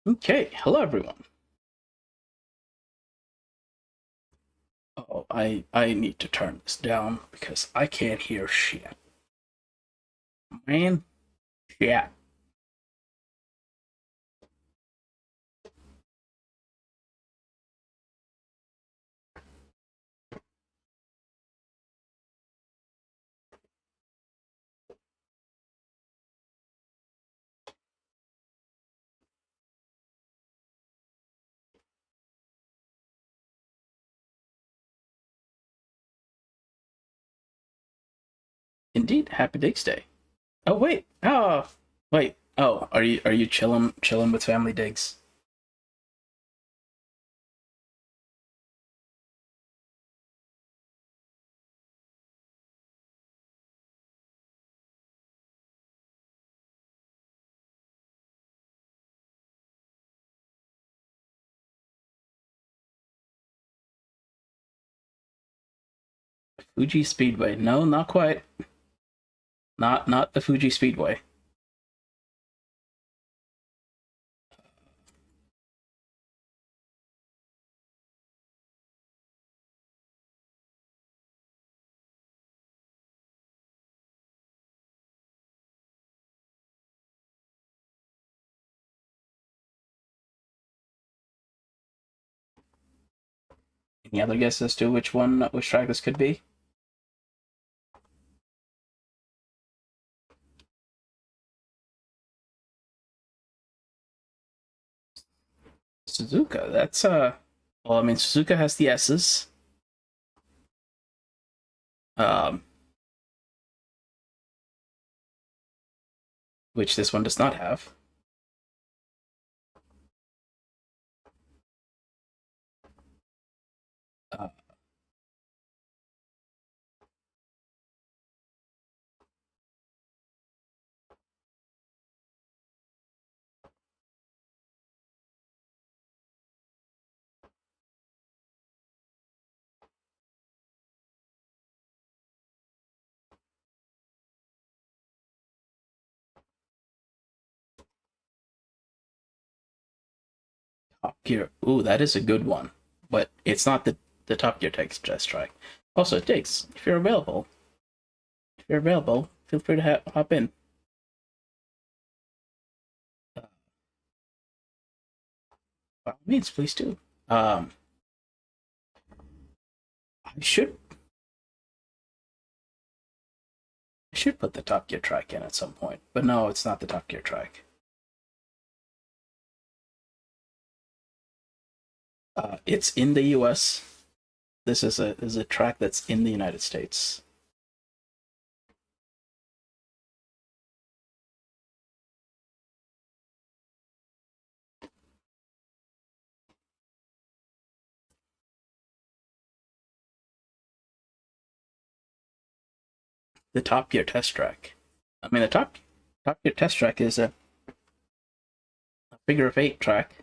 Okay, hello everyone. Oh, I need to turn this down because I can't hear shit. Man, shit. Indeed, happy Digs Day. Oh wait, wait. Oh, are you chilling with family digs? Fuji Speedway? No, not quite. Not the Fuji Speedway. Any other guesses as to which track this could be? Suzuka. That's Well, I mean, Suzuka has the S's. Um, which this one does not have. Uh, Top Gear. Ooh, that is a good one. But it's not the Top Gear test track. Also, Diggs, if you're available, feel free to hop in. Uh, by all means, please do. Um, I should put the Top Gear track in at some point, but no, it's not the Top Gear track. It's in the U.S. This is a track that's in the United States. The Top Gear test track. I mean, the Top Gear test track is a figure of eight track.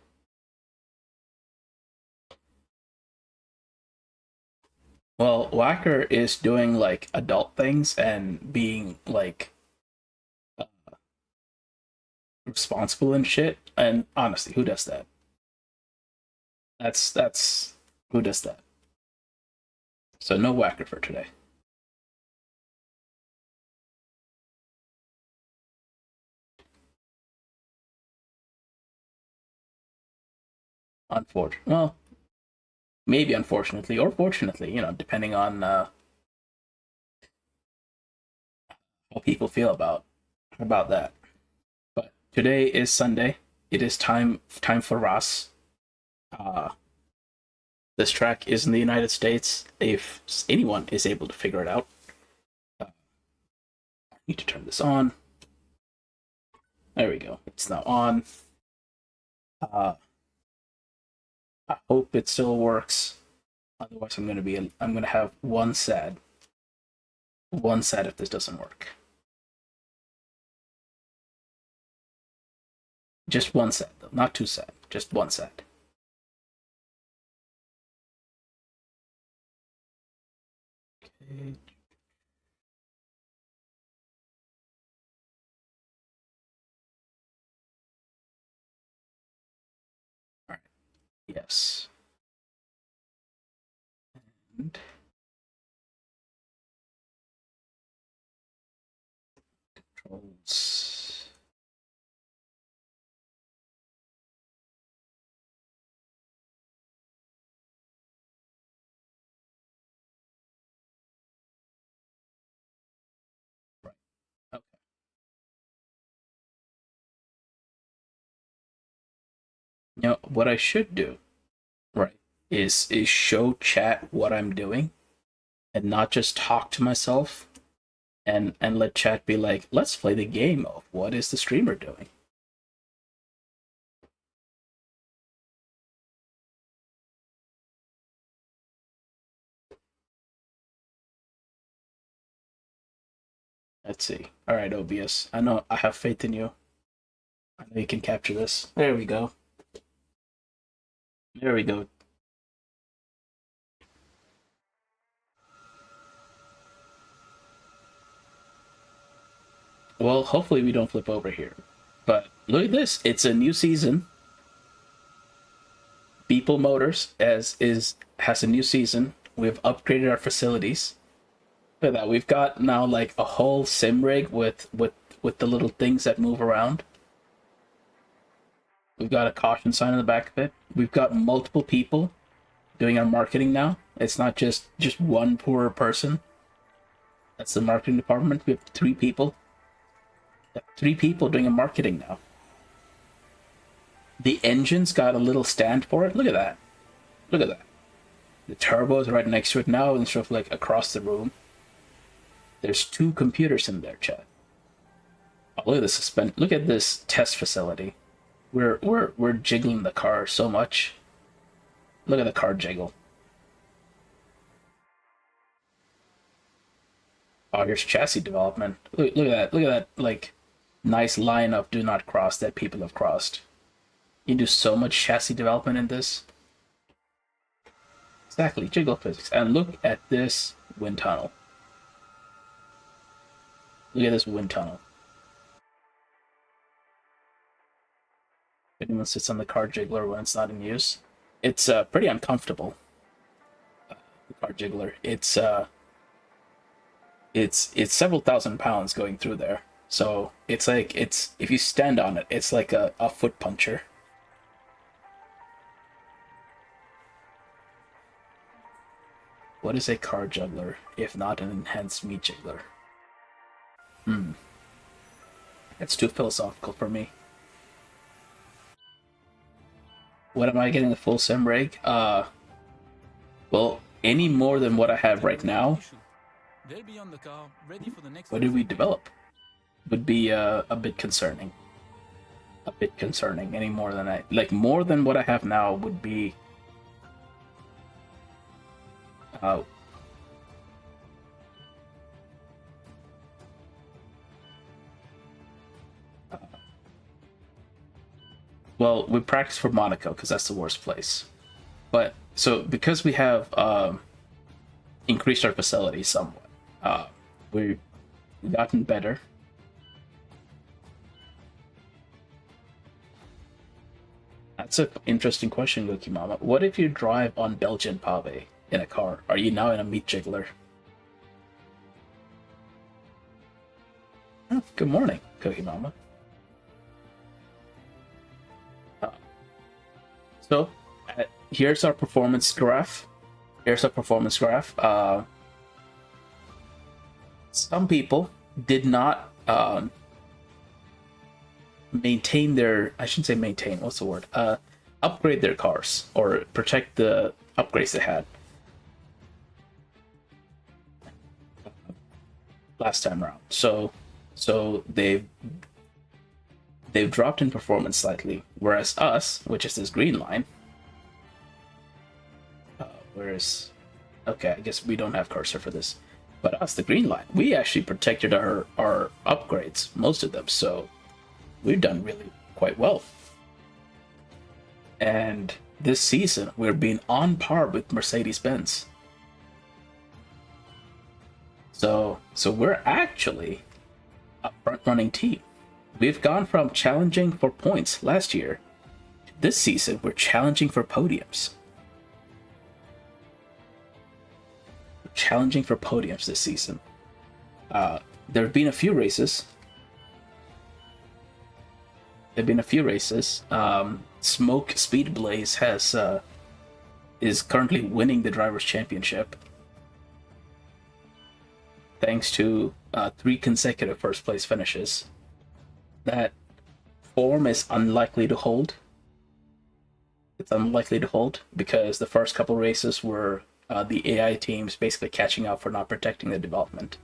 Well, Whacker is doing like adult things and being like responsible and shit. And honestly, who does that? That's who does that. So no Whacker for today. Unfortunately, well, maybe unfortunately or fortunately, depending on how people feel about that. But today is Sunday. It is time for Ross. Uh, this track is in the United States. If anyone is able to figure it out, I need to turn this on. There we go. It's now on. Uh, I hope it still works. Otherwise, I'm gonna have one sad if this doesn't work. Just one sad though, not too sad. Just one sad. Okay. Yes. And controls. Right. Okay. Now, what I should do, right, is show chat what I'm doing and not just talk to myself and let chat be like, let's play the game of what is the streamer doing. Let's see. All right, OBS. I know I have faith in you. I know you can capture this. There we go. There we go. Well, hopefully we don't flip over here. But look at this. It's a new season. Beeple Motors has a new season. We've upgraded our facilities. Look at that. We've got now like a whole sim rig with the little things that move around. We've got a caution sign on the back of it. We've got multiple people doing our marketing now. It's not just one poor person. That's the marketing department. We have 3 people. 3 people doing a marketing now. The engine's got a little stand for it. Look at that. Look at that. The turbo is right next to it now instead of like across the room. There's 2 computers in there, chat. Oh, look at this Look at this test facility. We're jiggling the car so much. Look at the car jiggle. Oh, here's chassis development. Look at that. Look at that, like, nice line of do not cross that people have crossed. You do so much chassis development in this. Exactly, jiggle physics. And look at this wind tunnel. Look at this wind tunnel. If anyone sits on the car jiggler when it's not in use, it's pretty uncomfortable. The car jiggler. It's several thousand pounds going through there. So it's like if you stand on it, it's like a foot puncher. What is a car juggler if not an enhanced meat jiggler? That's too philosophical for me. What am I getting a full sim rig? Well, any more than what I have right now. They'll be on the car, ready for the next. What did we develop? Would be a bit concerning. A bit concerning. Any more than more than what I have now would be. Well, we practice for Monaco because that's the worst place. But so because we have increased our facility somewhat, we've gotten better. That's an interesting question, Goki Mama. What if you drive on Belgian pave in a car? Are you now in a meat jiggler? Oh, good morning, Cookie Mama. So, here's our performance graph. Here's our performance graph. Some people did not maintain their, I shouldn't say maintain, what's the word? Upgrade their cars or protect the upgrades they had last time around. So they've dropped in performance slightly, whereas us, which is this green line, okay, I guess we don't have cursor for this, but us, the green line, we actually protected our upgrades, most of them, so we've done really quite well. And this season, we're being on par with Mercedes-Benz. So we're actually a front-running team. We've gone from challenging for points last year to this season, we're challenging for podiums. We're challenging for podiums this season. There have been a few races. Smoke Speed Blaze is currently winning the Drivers' Championship, thanks to 3 consecutive first place finishes. That form is unlikely to hold. It's unlikely to hold because the first couple races were the AI teams basically catching up for not protecting the development.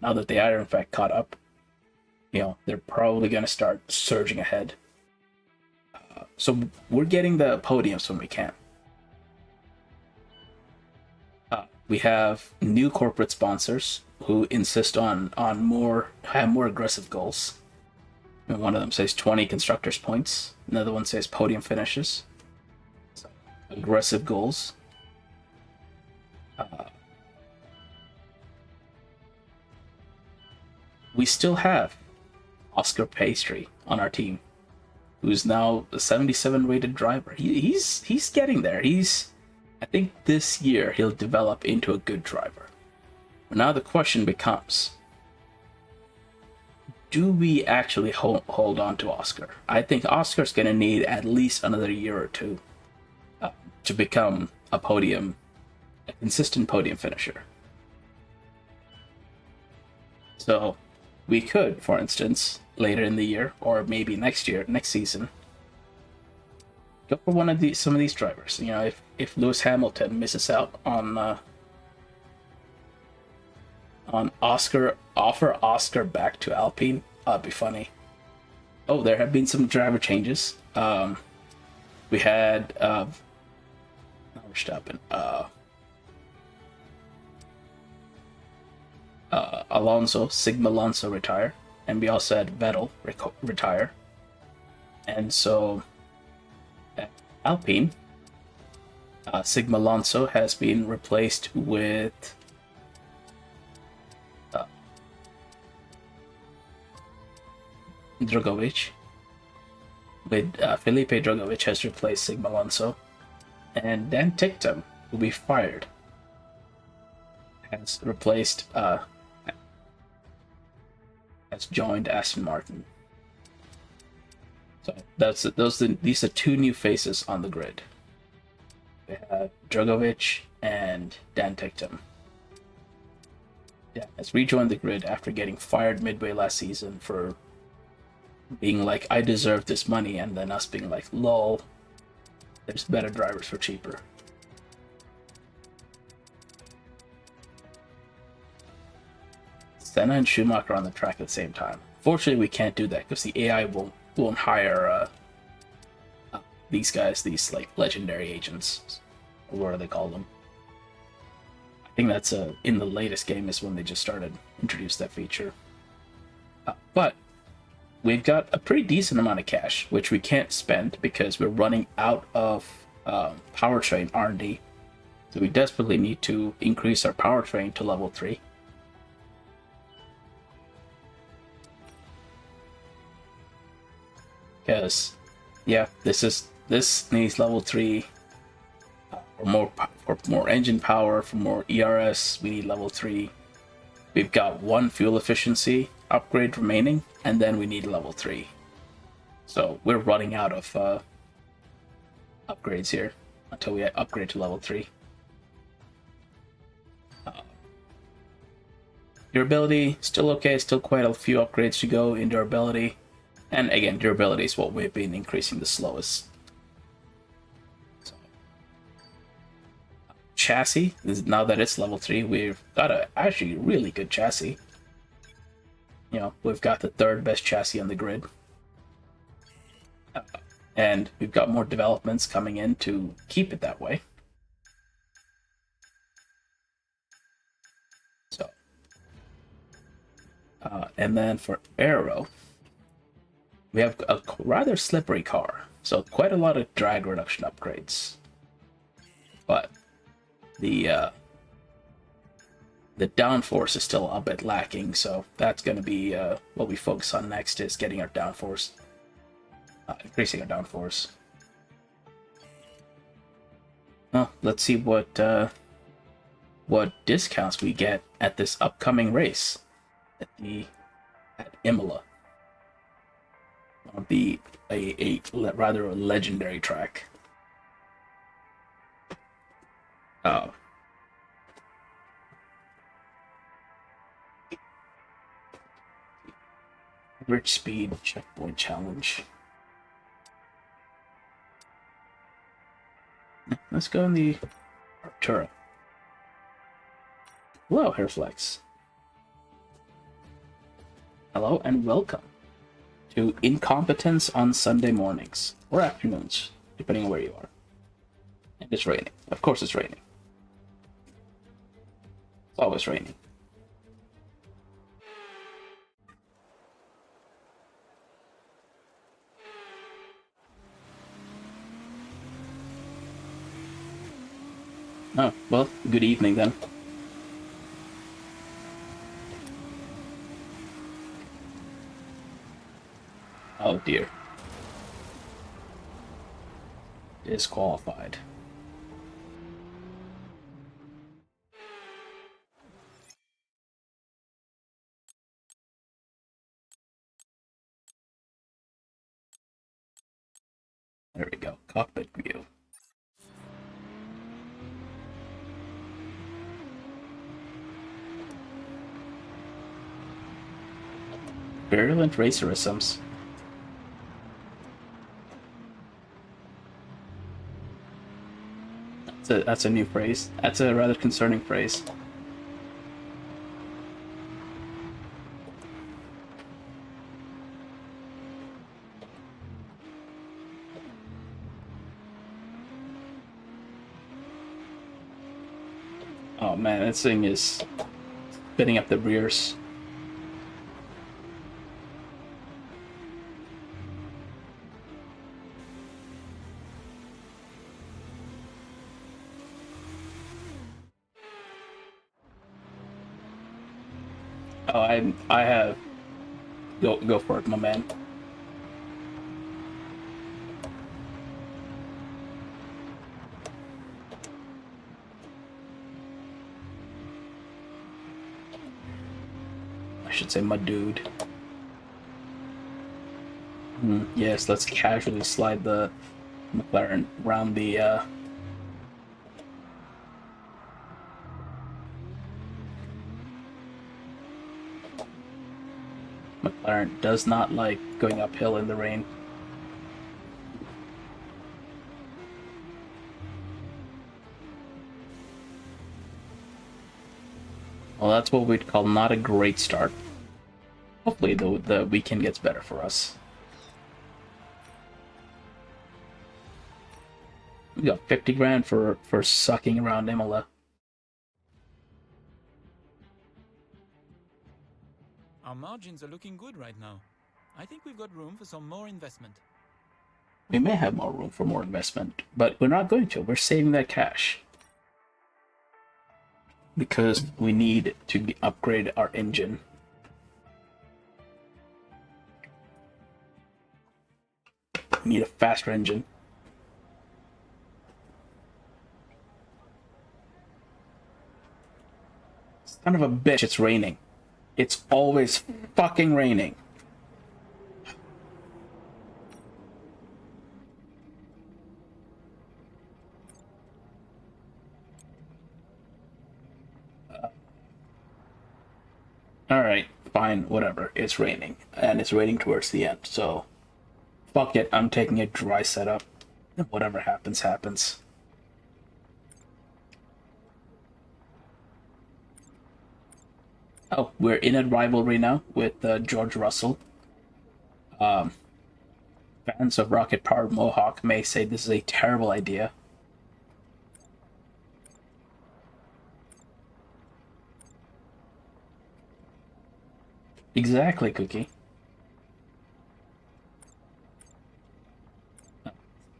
Now that they are in fact caught up, they're probably going to start surging ahead. So we're getting the podiums when we can. We have new corporate sponsors who insist on have more aggressive goals. And one of them says 20 constructors points. Another one says podium finishes. So, aggressive goals. We still have Oscar Pastry on our team, who's now a 77 rated driver. He's getting there. I think this year he'll develop into a good driver. But now the question becomes, do we actually hold on to Oscar? I think Oscar's going to need at least another year or two to become a consistent podium finisher. So we could, for instance, later in the year, or maybe next season, go for some of these drivers. If Lewis Hamilton misses out on Oscar, offer Oscar back to Alpine, that'd be funny. Oh, there have been some driver changes. We had Verstappen, Sigma Alonso retire, and we also had Vettel retire. And so at Alpine, Sigma Alonso has been replaced with Drogovic. Felipe Drogovic has replaced Sigma Alonso, and Dan Ticktum, who we fired, has joined Aston Martin. So these are 2 new faces on the grid. We have Drogovic and Dan Ticktum. Yeah, has rejoined the grid after getting fired midway last season for being like, I deserve this money, and then us being like, lol, there's better drivers for cheaper. Senna and Schumacher on the track at the same time. Fortunately, we can't do that because the AI won't hire these guys, these like legendary agents, or what do they call them? I think that's in the latest game is when they just started introduce that feature. But we've got a pretty decent amount of cash, which we can't spend because we're running out of powertrain R&D. So we desperately need to increase our powertrain to level 3. Because, yeah, this needs level 3 for more engine power, for more ERS. We need level 3. We've got 1 fuel efficiency upgrade remaining, and then we need level 3. So we're running out of upgrades here until we upgrade to level 3. Durability, still okay, still quite a few upgrades to go in durability. And again, durability is what we've been increasing the slowest. So, chassis, now that it's level 3, we've got a actually really good chassis. We've got the 3rd best chassis on the grid. And we've got more developments coming in to keep it that way. So, and then for aero, we have a rather slippery car, so quite a lot of drag reduction upgrades. But the downforce is still a bit lacking, so that's going to be what we focus on next, is getting our downforce increasing our downforce. Let's see what discounts we get at this upcoming race at Imola. It'll be a rather legendary track. Oh. Average speed checkpoint challenge. Let's go in the Artura. Hello, Hairflex. Hello and welcome to Incompetence on Sunday mornings or afternoons, depending on where you are. And it's raining. Of course it's raining. It's always raining. Oh, well, good evening then. Oh dear. Disqualified. There we go. Cockpit view. Virulent racerisms. That's a new phrase. That's a rather concerning phrase. Oh man, this thing is spinning up the rears. Oh, I have. Go for it, my man. I should say my dude. Yes, let's casually slide the McLaren around the McLaren does not like going uphill in the rain. Well, that's what we'd call not a great start. Hopefully, the weekend gets better for us. We got 50 grand for sucking around Imola. Our margins are looking good right now. I think we've got room for some more investment. We may have more room for more investment, but we're not going to. We're saving that cash. Because we need to upgrade our engine. We need a faster engine. Son of a bitch, it's raining. It's always fucking raining. Alright, fine, whatever. It's raining. And it's raining towards the end, so fuck it, I'm taking a dry setup. And whatever happens, happens. Oh, we're in a rivalry now with George Russell. Fans of rocket-powered Mohawk may say this is a terrible idea. Exactly, Cookie.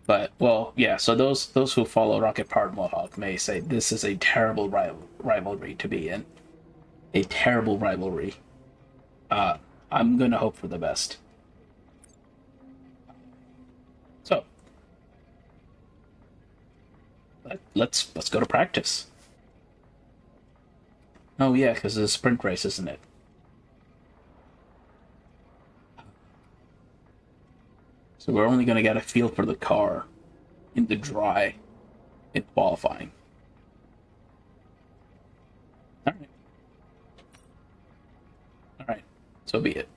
But, well, yeah, so those who follow rocket-powered Mohawk may say this is a terrible rivalry to be in. A terrible rivalry. I'm gonna hope for the best. So let's go to practice. Oh yeah, because it's a sprint race, isn't it? So we're only gonna get a feel for the car in the dry in qualifying. All right. All right. So be it.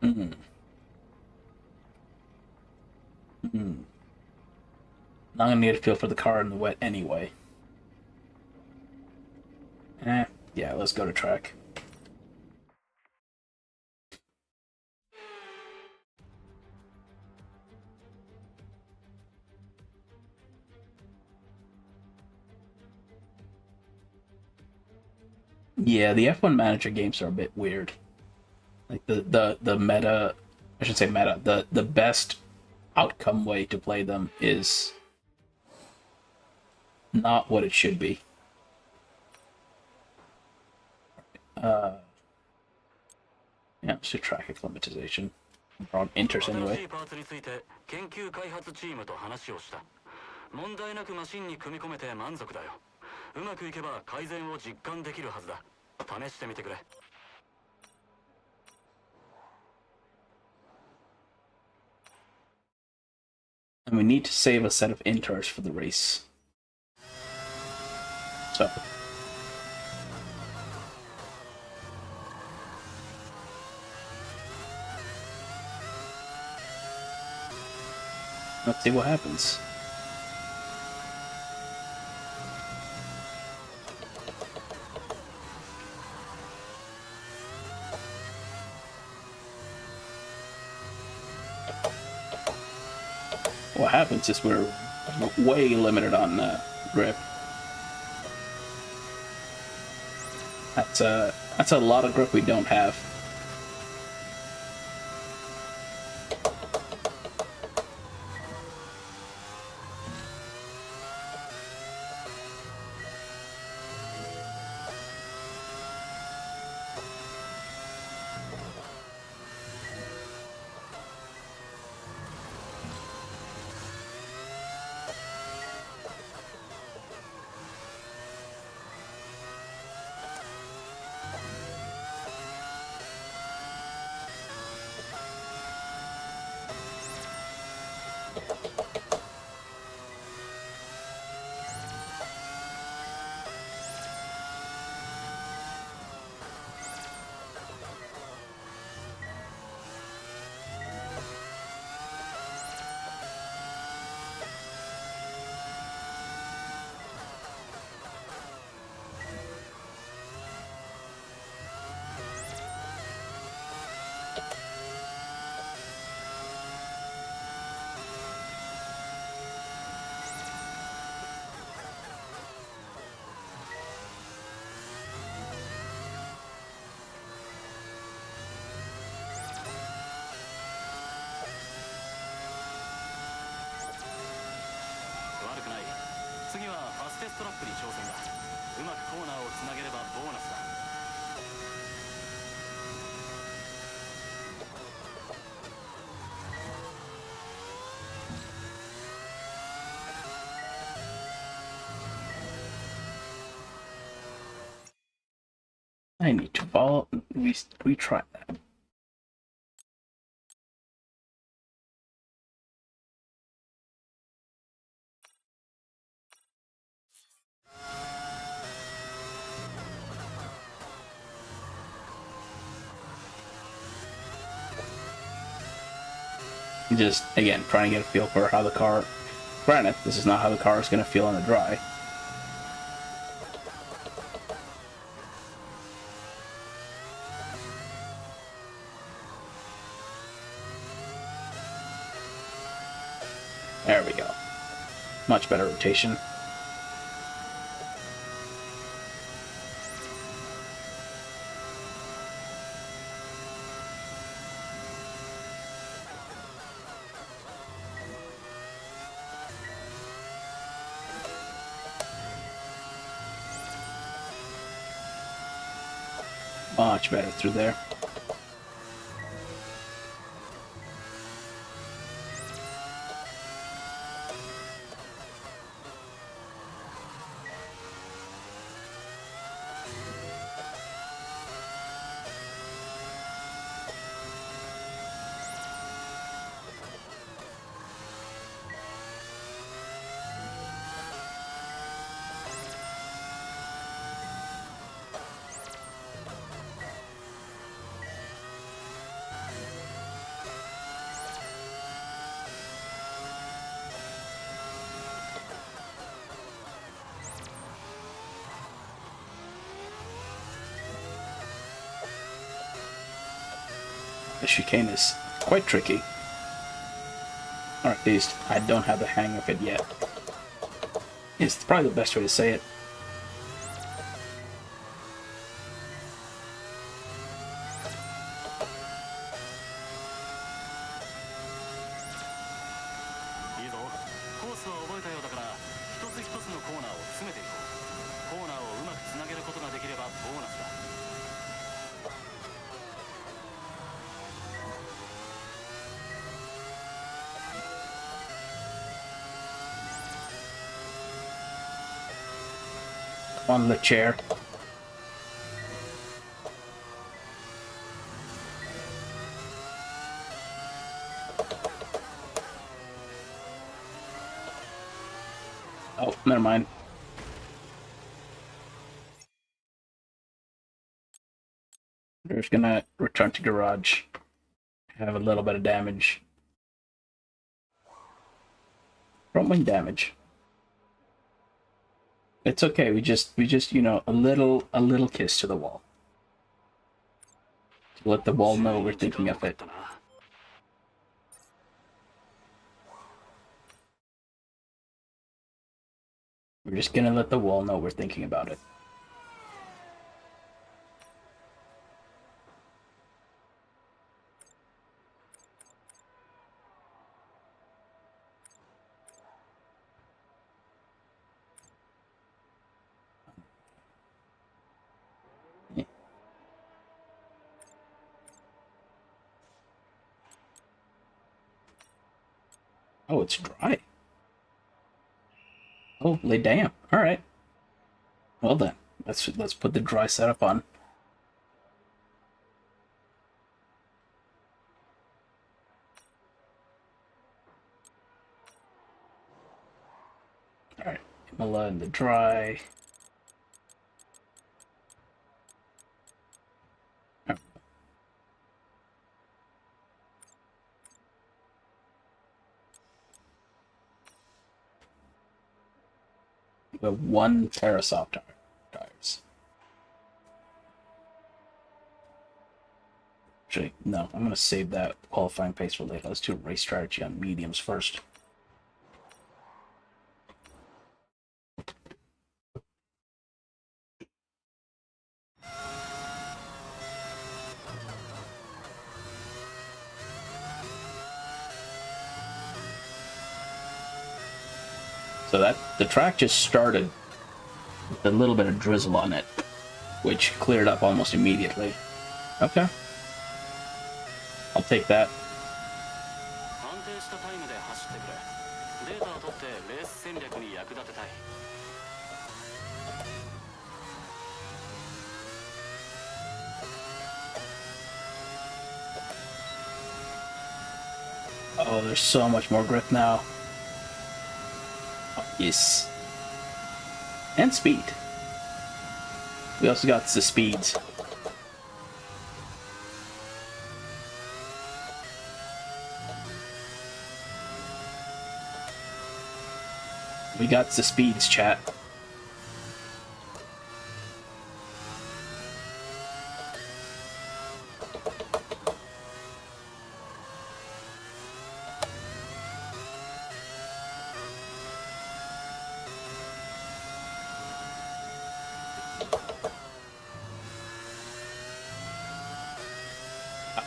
Mm. Mm. Not gonna need a feel for the car in the wet anyway. Yeah, let's go to track. Yeah, the F1 Manager games are a bit weird. Like the meta, I should say meta. The best outcome way to play them is not what it should be. Yeah, let's do track acclimatization. We're on inters anyway. 問題なくマシンに組み込めて満足だよ。うまくいけば改善を実感できるはずだ。試してみてくれ。And we need to save a set of inters for the race. So. Let's see what happens. What happens is we're way limited on grip. That's a lot of grip we don't have. I need to follow. Retry that. Just again trying to get a feel for how the car. Granted, this is not how the car is going to feel on the dry. There we go. Much better rotation. Much better through there. The chicane is quite tricky. Or at least, I don't have the hang of it yet. It's probably the best way to say it. On the chair. Oh, never mind. We're just gonna return to garage. Have a little bit of damage. Front wing damage. It's okay. We just you know, a little kiss to the wall. To let the wall know we're thinking of it. We're just gonna let the wall know we're thinking about it. Oh, it's dry. Oh, lay damn. All right. Well then, let's put the dry setup on. All right, Imola in the dry. We have one pair of soft tires. Actually, no, I'm gonna save that qualifying pace for later. Let's do race strategy on mediums first. So that the track just started with a little bit of drizzle on it, which cleared up almost immediately. Okay. I'll take that. Oh, there's so much more grip now. Oh, yes. And speed. We also got the speeds. We got the speeds, chat.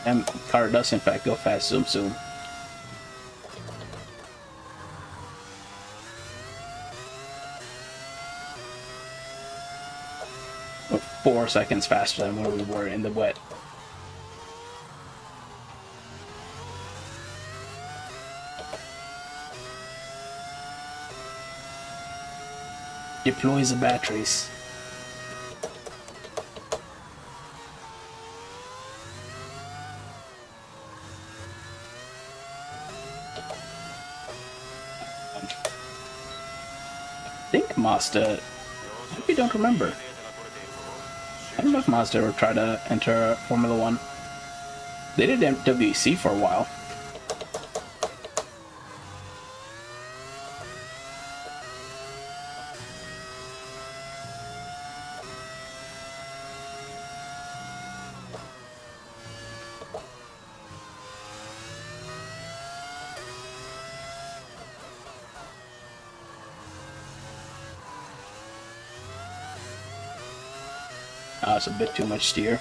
And car does in fact go fast, zoom zoom. We're 4 seconds faster than where we were in the wet. Deploys the batteries. I think Mazda, I don't remember. I don't know if Mazda ever tried to enter Formula One. They did WEC for a while. It's a bit too much steer.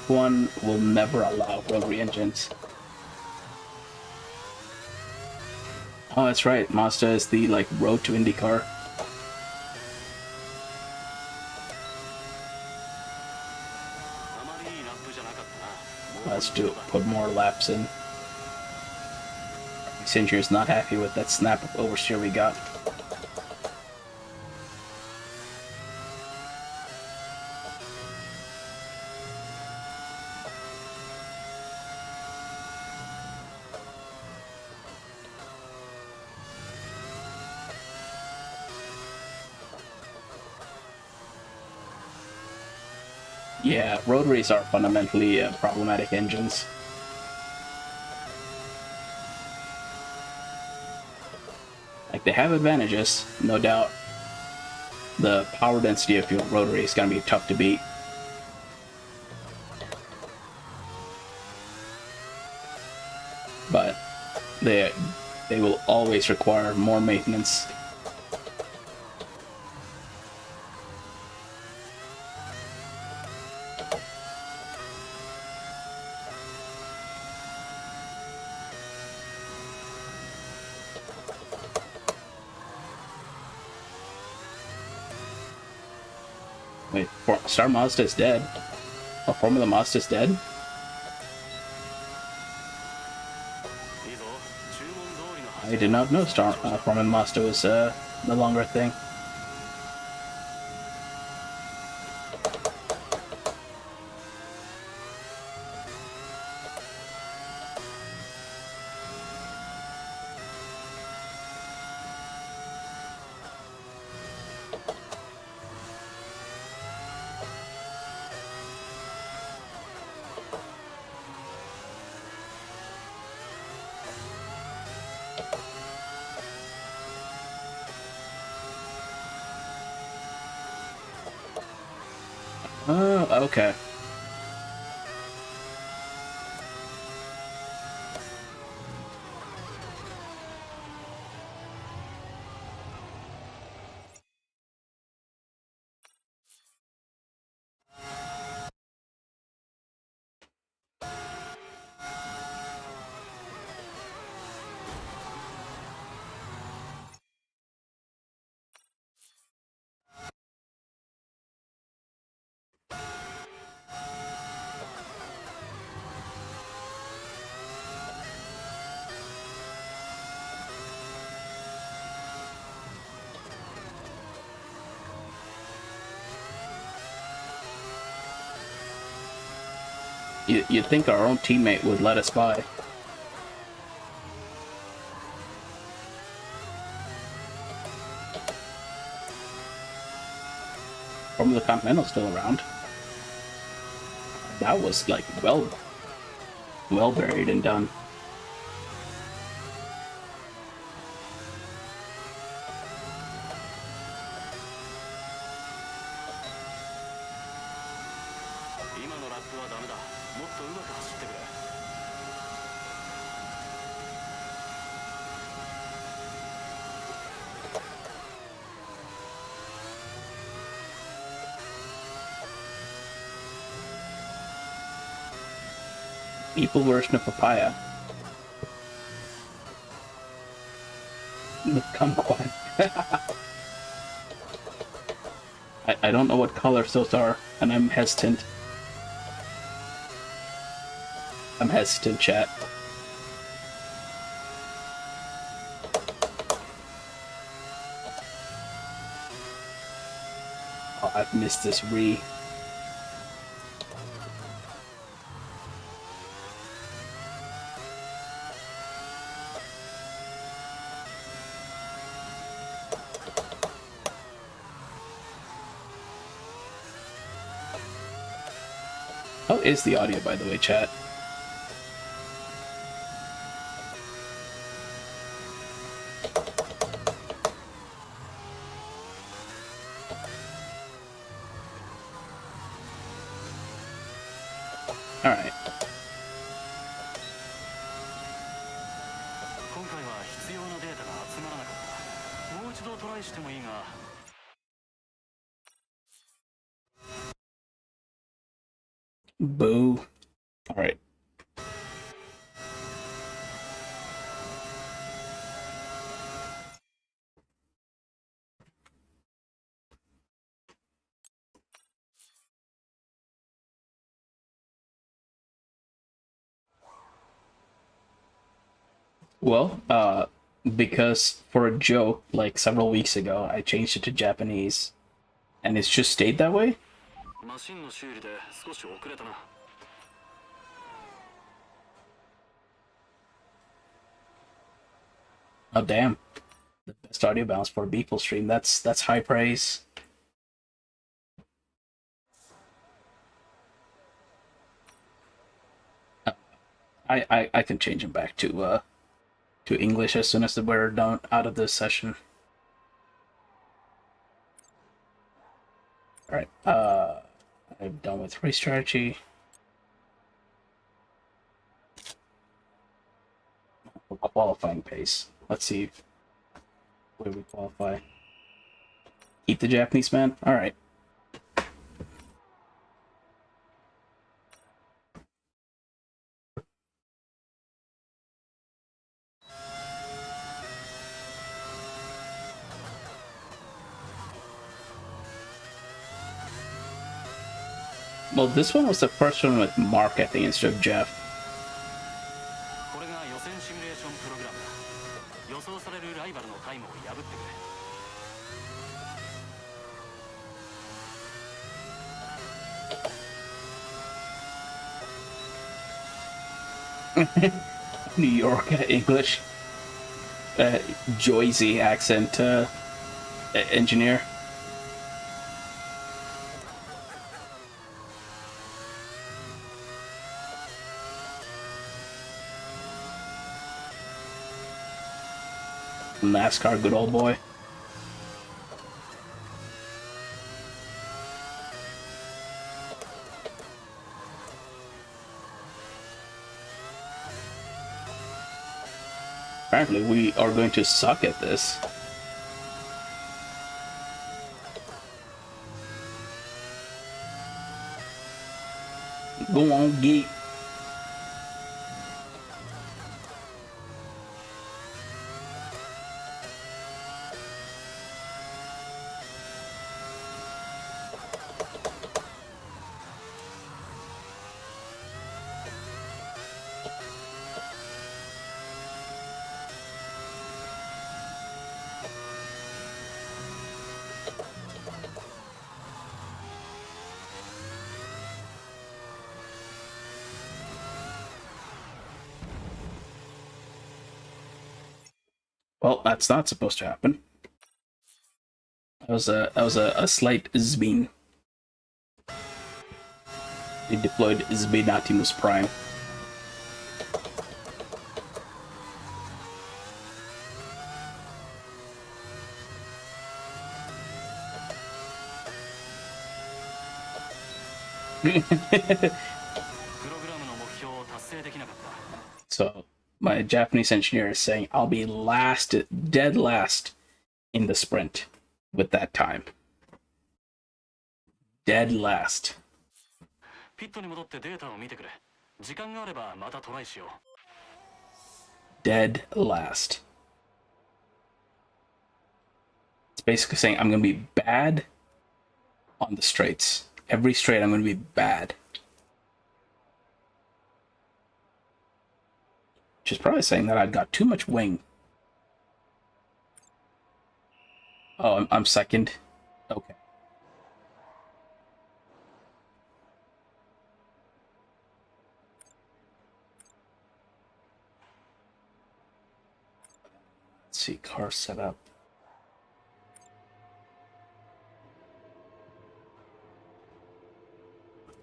One will never allow rotary engines. Oh, that's right. Mazda is the like road to IndyCar. Let's put more laps in. Singer's not happy with that snap of oversteer we got. Yeah, rotaries are fundamentally problematic engines. Like, they have advantages, no doubt. The power density of your rotary is going to be tough to beat. But they will always require more maintenance. Wait, Star Mazda is dead. Oh, Formula Mazda is dead? I did not know Formula Mazda was no longer a thing. Oh, okay. You'd think our own teammate would let us by. Formula Continental's still around. That was like well buried and done. Evil version of papaya. The kumquat. I don't know what colors those are, and I'm hesitant. Chat. Oh, I've missed this re. How is the audio, by the way, chat? Alright. 今回は必要なデータが集まらなかった。もう一度トライしてもいいが。Boo. Alright. Well, because for a joke, like several weeks ago, I changed it to Japanese, and it's just stayed that way. マシンの修理で少し遅れたな。Oh damn! The best audio balance for a Beeple stream. That's high praise. I can change him back to English as soon as we're done out of this session. All right. I'm done with race strategy. Qualifying pace. Let's see where we qualify. Keep the Japanese man. All right. Well, this one was the first one with Mark, I think, instead of Jeff. これが予選シミュレーションプログラムだ。予想されるライバルのタイムを破ってくれ。New York English, Joyzy accent engineer. NASCAR, good old boy. Apparently, we are going to suck at this. Go on, geek. Well, that's not supposed to happen. That was a slight Zbeen. He deployed Zbeenatimus Prime. So my Japanese engineer is saying I'll be last, dead last in the sprint with that time. Dead last. ピットに戻ってデータを見てくれ。時間があればまたトライしよう。Dead last. It's basically saying I'm going to be bad on the straights. Every straight I'm going to be bad. Which is probably saying that I got too much wing. Oh, I'm second. Okay. Let's see, car setup.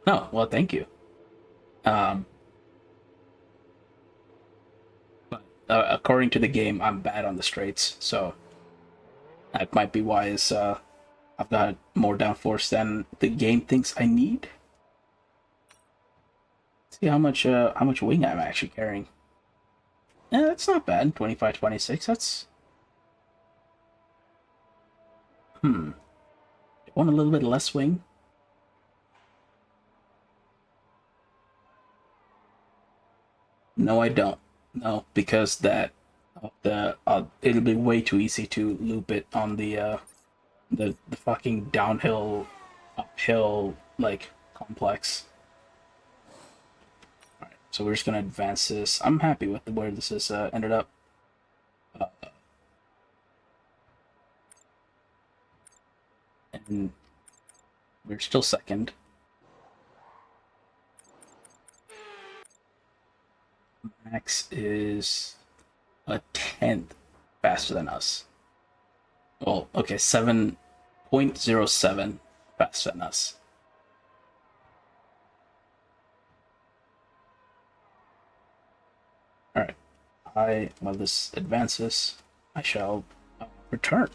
Oh, well, thank you. Um, but according to the game, I'm bad on the straights, so that might be why I've got more downforce than the game thinks I need. See how much wing I'm actually carrying. Yeah, that's not bad. 25, 26. That's want a little bit less wing. No, I don't. No, because that the it'll be way too easy to loop it on the fucking downhill, uphill like complex. All right, so we're just gonna advance this. I'm happy with where this has ended up. Uh, and we're still second. Max is a tenth faster than us. Well, okay, 7.07 faster than us. Alright, while this advances, I shall return.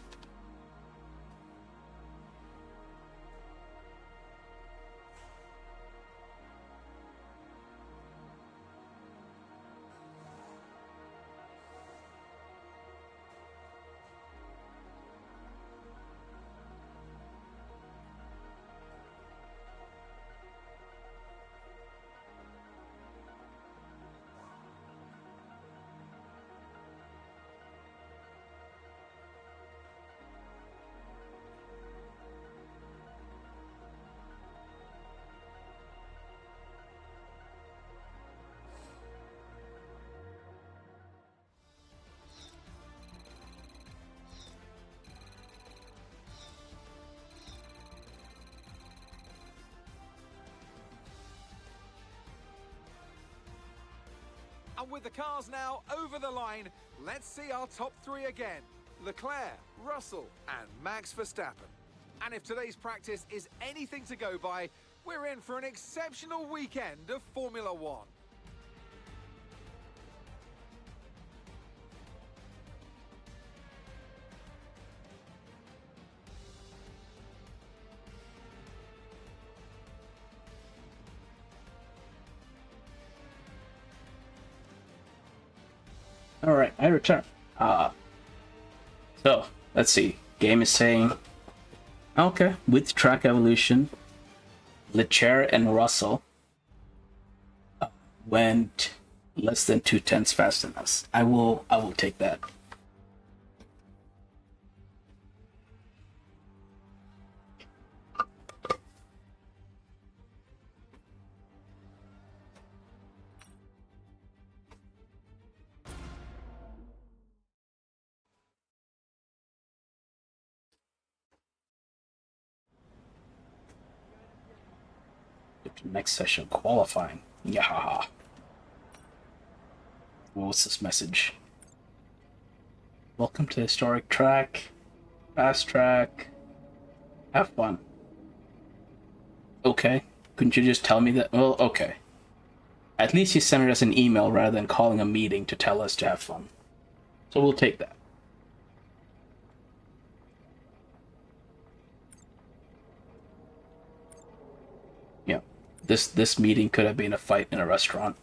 And with the cars now over the line, let's see our top three again. Leclerc, Russell, and Max Verstappen. And if today's practice is anything to go by, we're in for an exceptional weekend of Formula One. Alright, I return. So, let's see. Game is saying, okay, with track evolution, Leclerc and Russell went less than 2/10 faster than us. I will take that. Next session, qualifying. Yahaha. What's this message? Welcome to historic track. Fast track. Have fun. Okay. Couldn't you just tell me that? Well, okay. At least you sent us an email rather than calling a meeting to tell us to have fun. So we'll take that. Yeah. This meeting could have been a fight in a restaurant.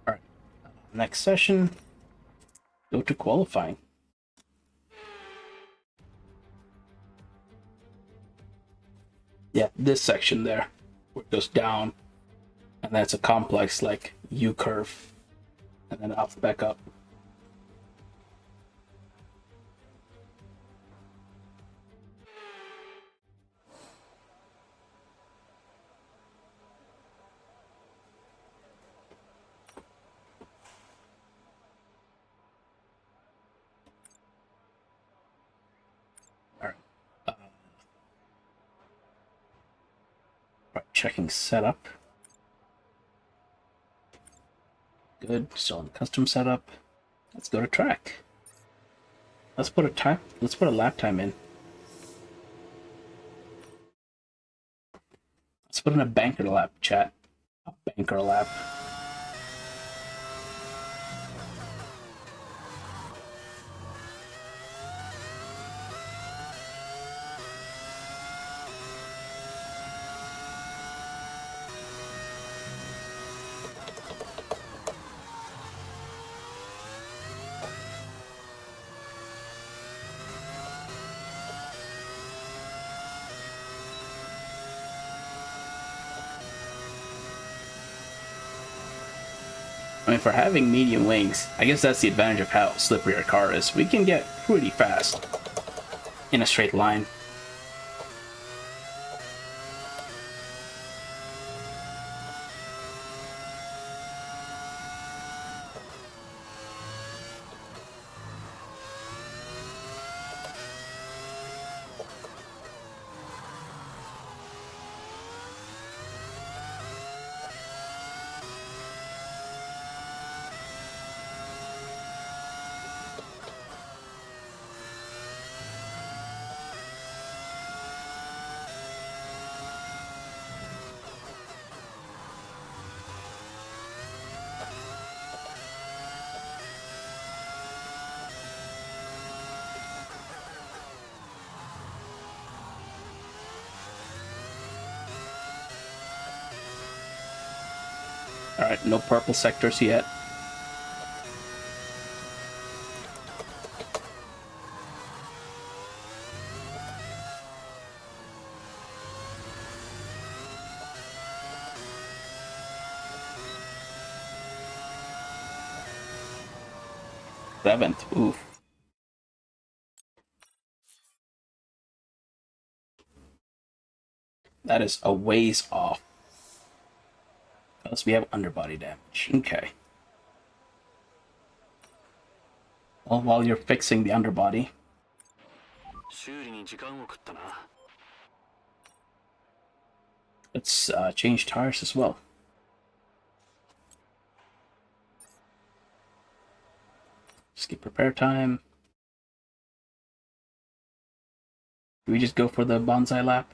Alright. Next session. Go to qualifying. Yeah, this section there, where it goes down, and that's a complex like U curve, and then up back up. All right. Right, Checking setup. Good. Still in custom setup. Let's go to track. Let's put a lap time in. Let's put in a banker lap, chat. A banker lap. I mean, for having medium wings, I guess that's the advantage of how slippery our car is. We can get pretty fast in a straight line. Alright, no purple sectors yet. Seventh, oof. That is a ways off. Unless we have underbody damage. Okay. Well, while you're fixing the underbody, let's change tires as well. Skip repair time. Do we just go for the bonsai lap?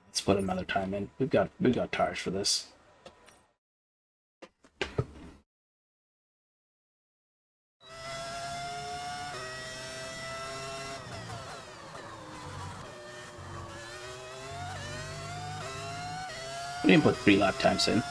Let's put another time in. We've got tires for this. We didn't put 3 lap times in.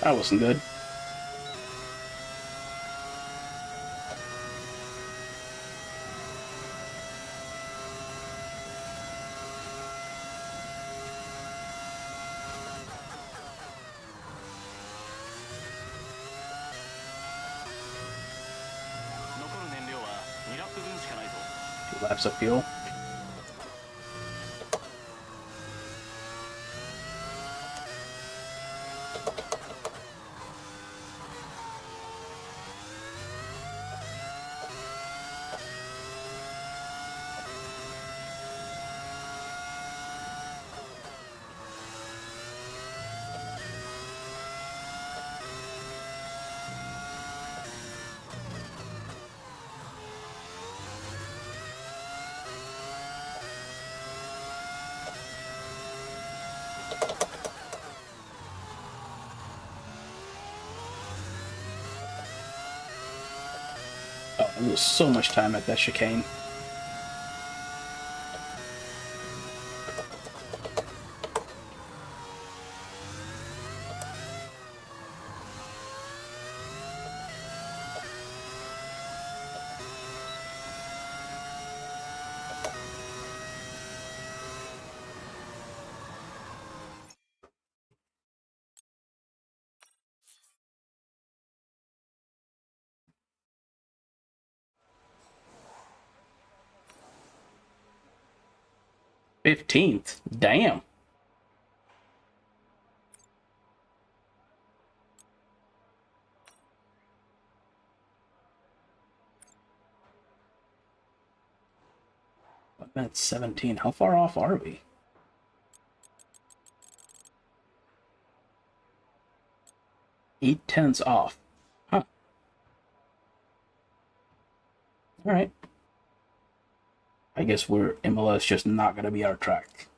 That wasn't good. Two laps of fuel. Oh, I lose so much time at that chicane. 15th. Damn. I'm at 17. How far off are we? 8/10 off. Huh. Alright. I guess Imola is just not gonna be our track.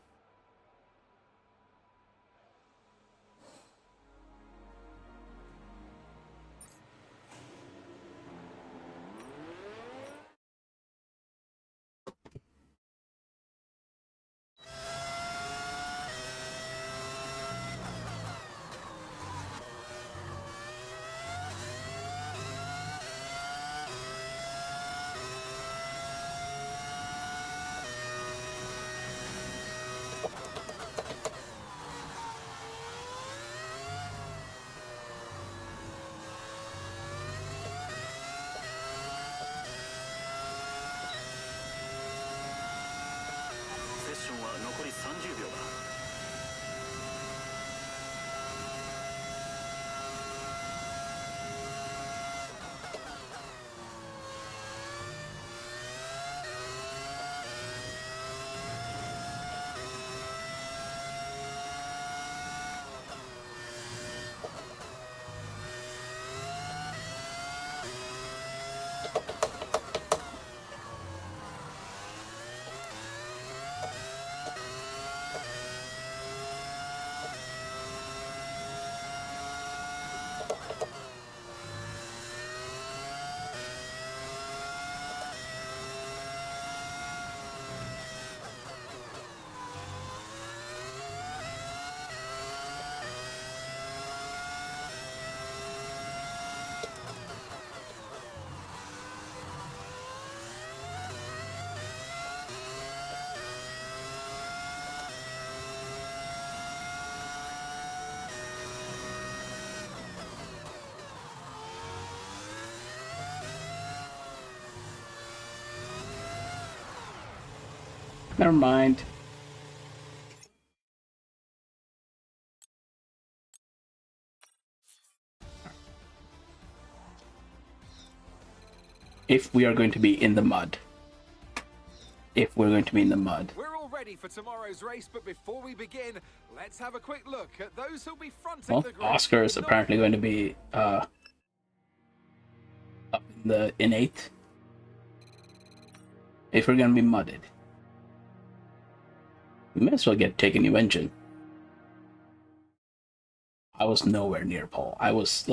Never mind. If we are going to be in the mud. If we're going to be in the mud. We're all ready for tomorrow's race, but before we begin, let's have a quick look at those who'll be fronting Well, the grid. Oscar is apparently going to be up in 8th. If we're going to be mudded. We may as well take a new engine. I was nowhere near Paul. I was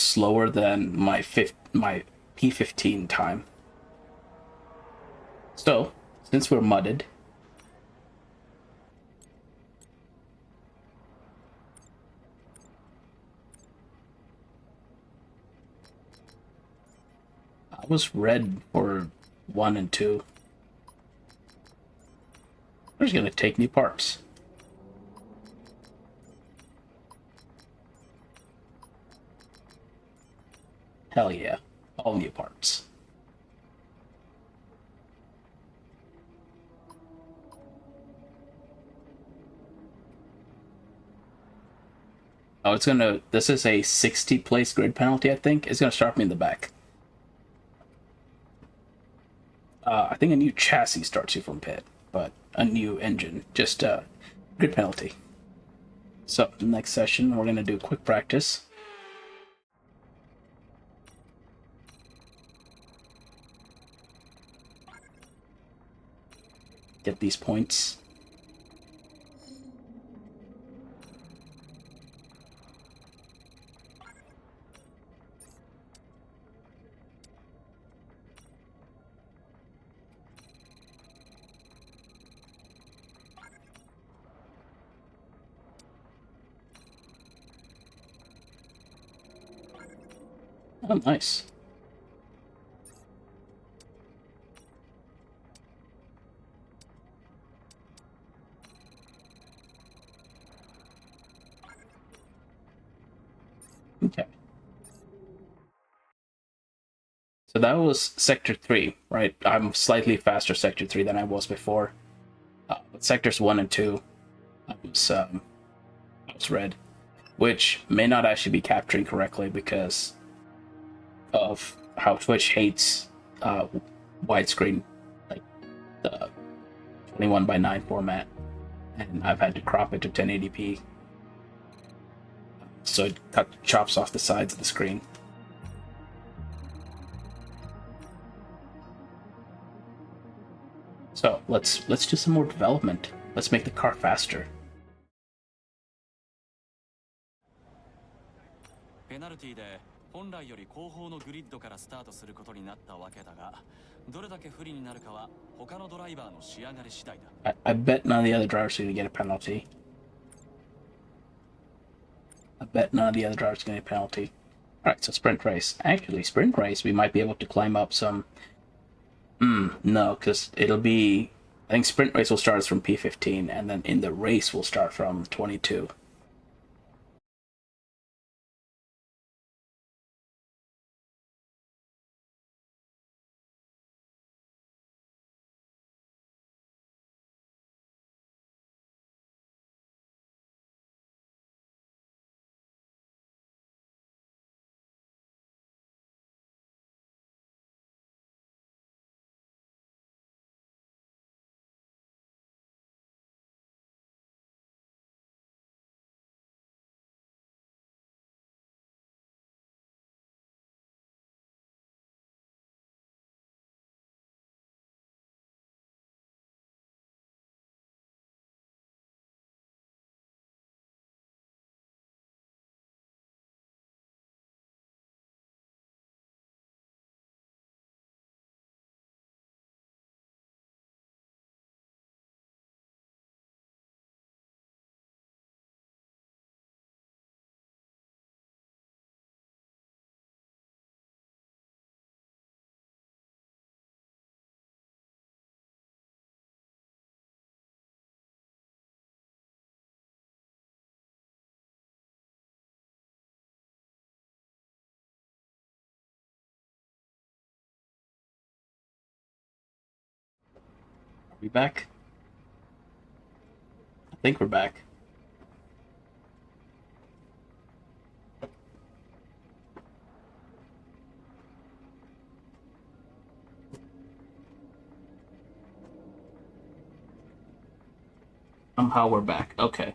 slower than my P15 time. So, since we're mudded, I was red for 1 and 2. We're just gonna take new parts. Hell yeah, all new parts. Oh, this is a 60 place grid penalty, I think. It's gonna start me in the back. I think a new chassis starts you from pit, but a new engine, just grid penalty. So, next session, we're gonna do a quick practice. Get these points. Oh, nice. Okay. So that was Sector 3, right? I'm slightly faster Sector 3 than I was before. sectors 1 and 2, I was red, which may not actually be capturing correctly because of how Twitch hates widescreen, like the 21:9 format, and I've had to crop it to 1080p, so it chops off the sides of the screen. So let's do some more development. Let's make the car faster. ペナルティで本来より後方のグリッドからスタートすることになったわけだが、どれだけ不利になるかは他のドライバーの仕上がり次第だ。I bet none of the other drivers are going to get a penalty. I bet none of the other drivers are going to get a penalty. Alright, so sprint race. Actually, sprint race, we might be able to climb up some... no, because it'll be... I think sprint race will start us from P15, and then in the race we'll start from 22. Are we back? I think we're back. Somehow we're back. Okay.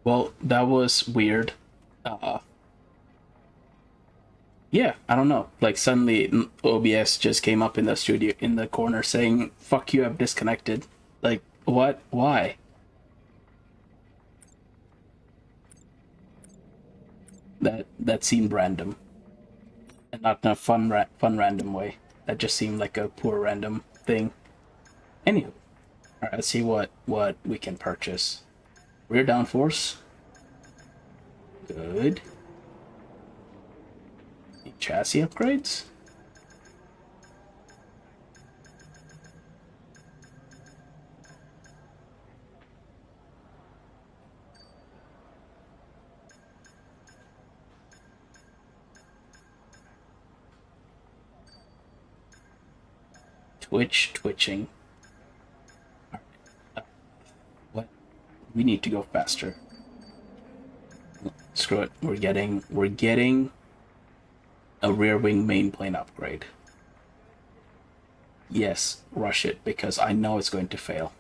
Well, that was weird. Yeah, I don't know. Like suddenly OBS just came up in the studio in the corner saying, "Fuck you, I've disconnected." Like, what? Why? That seemed random. And not in a fun random way. That just seemed like a poor random thing. Anywho. Alright, let's see what we can purchase. Rear downforce. Good. Chassis upgrades? Twitching. What? We need to go faster. Screw it. We're getting a rear wing main plane upgrade. Yes, rush it because I know it's going to fail.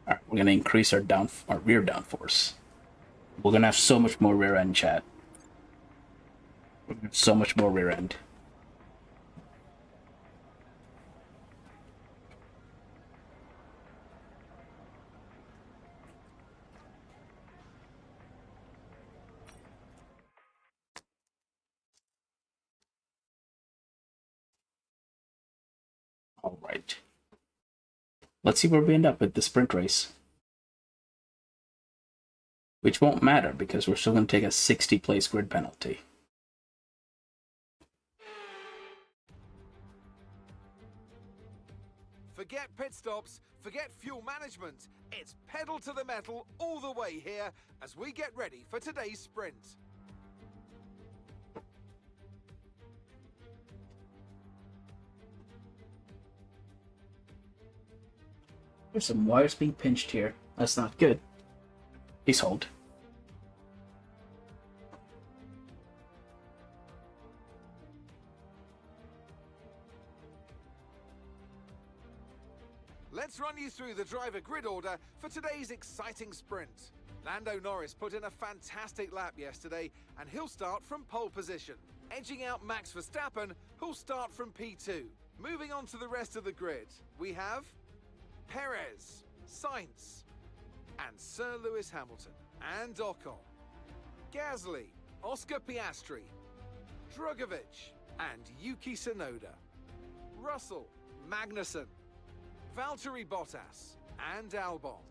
Alright, we're gonna increase our rear downforce. We're gonna have so much more rear end, chat. We're gonna have so much more rear end. All right. Let's see where we end up with the sprint race. Which won't matter because we're still going to take a 60 place grid penalty. Forget pit stops, forget fuel management. It's pedal to the metal all the way here as we get ready for today's sprint. There's some wires being pinched here. That's not good. Please hold. Let's run you through the driver grid order for today's exciting sprint. Lando Norris put in a fantastic lap yesterday, and he'll start from pole position, edging out Max Verstappen, who'll start from P2. Moving on to the rest of the grid, we have Perez, Sainz, and Sir Lewis Hamilton, and Ocon, Gasly, Oscar Piastri, Drugovich, and Yuki Tsunoda, Russell, Magnussen, Valtteri Bottas, and Albon.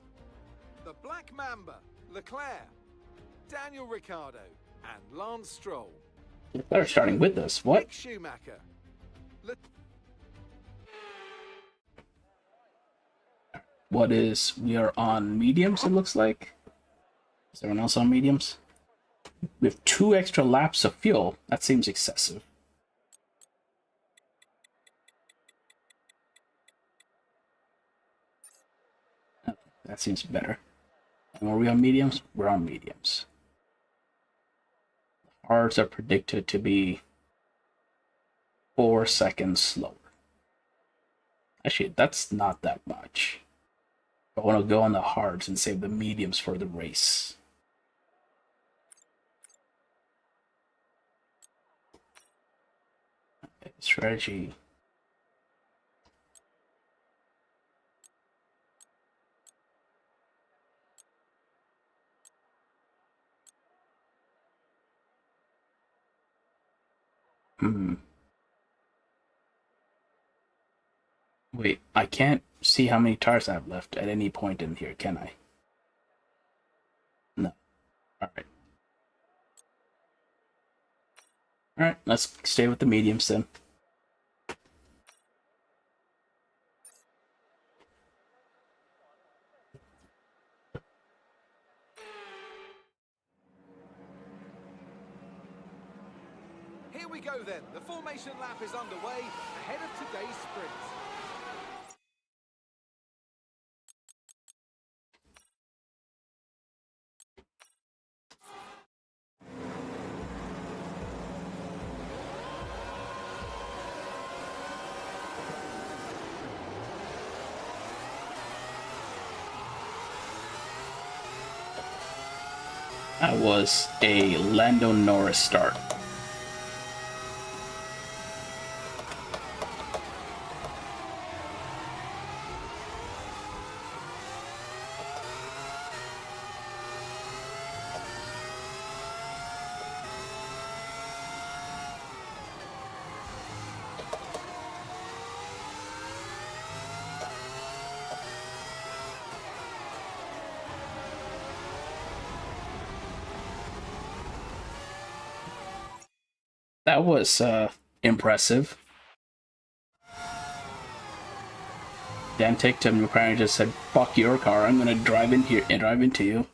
The Black Mamba, Leclerc, Daniel Ricciardo, and Lance Stroll. They're starting with us. What? Mick Schumacher. What is... We are on mediums, it looks like. Is everyone else on mediums? We have 2 extra laps of fuel. That seems excessive. Okay, that seems better. And are we on mediums? We're on mediums. Hards are predicted to be 4 seconds slower. Actually, that's not that much. I want to go on the hards and save the mediums for the race. Okay, strategy. Wait, I can't see how many tires I have left at any point in here, can I? No. Alright. Alright, let's stay with the mediums then. Here we go then. The formation lap is underway ahead of today's sprint. That was a Lando Norris start. That was impressive. Dantec to apparently just said, "Fuck your car, I'm gonna drive in here and drive into you."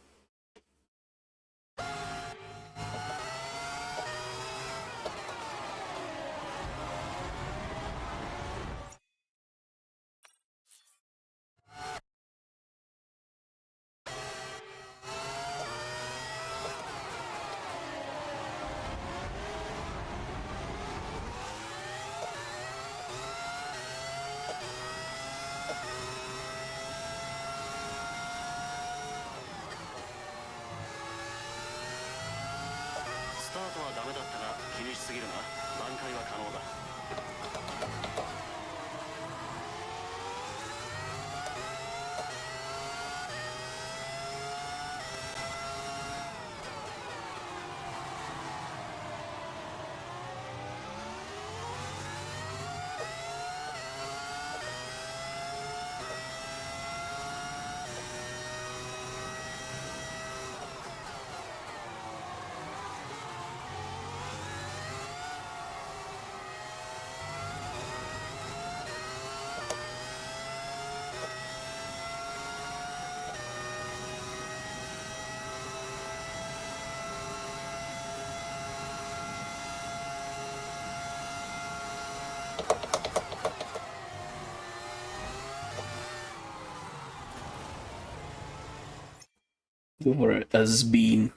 Go for it as bean.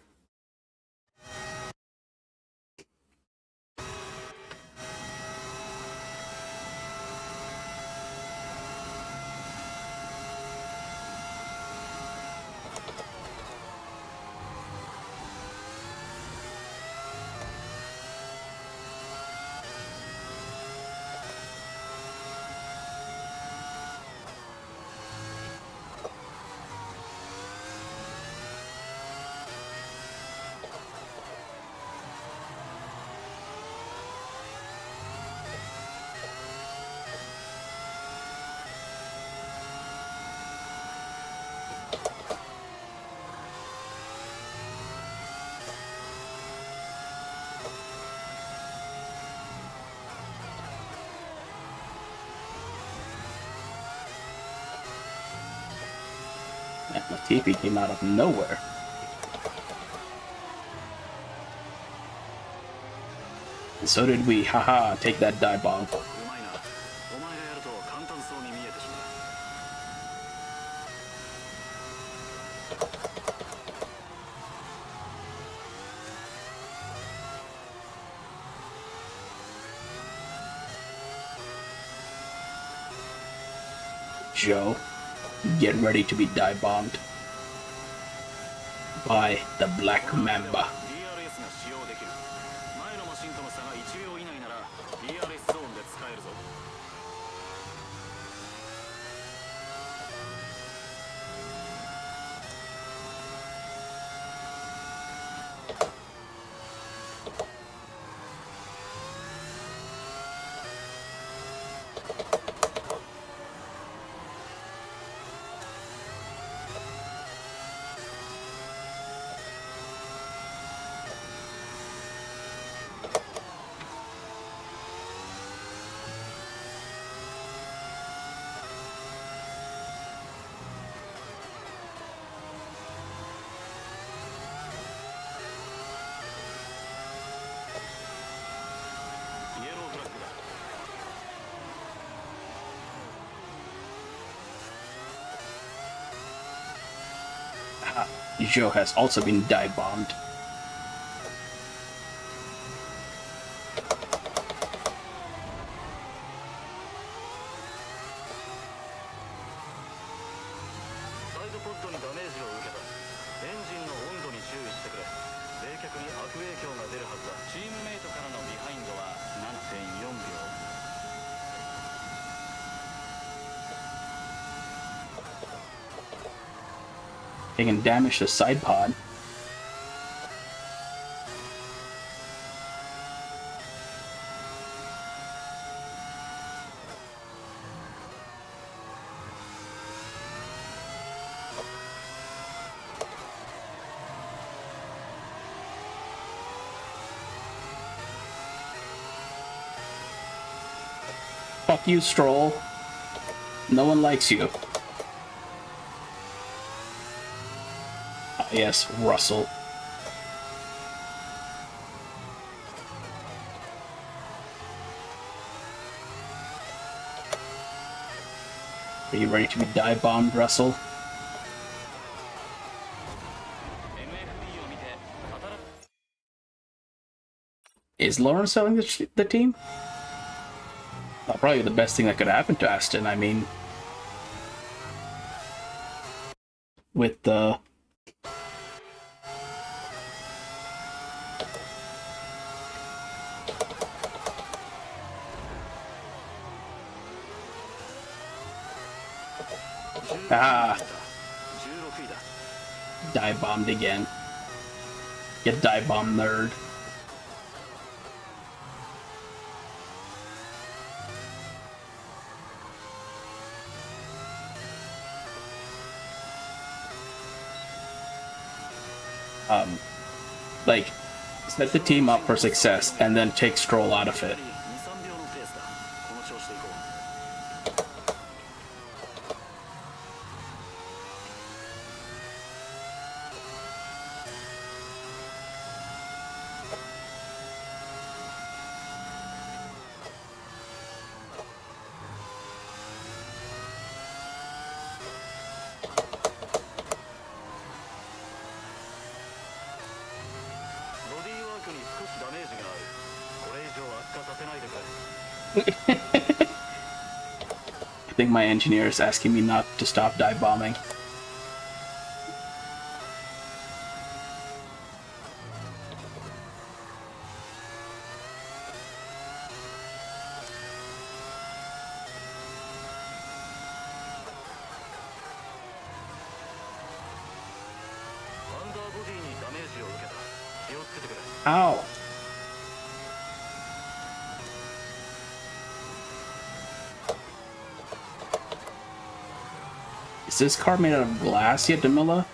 Man, Latifi came out of nowhere. And so did we. Haha, take that die bomb. うまいな。お前がやると簡単そうに見えてしまう。Joe, get ready to be die bombed by the Black Mamba. DRS が使用できる。前のマシンとの差が1秒以内なら DRS ゾーンで使えるぞ。イエローフラッグだ。Joe has also been die bombed. サイドポッドにダメージを受けた。エンジンの温度に注意してくれ。冷却に悪影響が出るはずだ。チームメイトからのビハインドは 7.4 秒。 Taking damage to side pod. Fuck you, Stroll. No one likes you. Yes, Russell. Are you ready to be die bombed, Russell? MFP を見て働く。 Is Lawrence selling the team? Probably the best thing that could happen to Aston. I mean, with the die bombed again. Get die bomb, nerd. Like, set the team up for success and then take Stroll out of it. 2、3秒のペースだ。この調子でいこう。I think my engineer is asking me not to stop dive bombing. Ow! Is this car made out of glass yet, Demilla?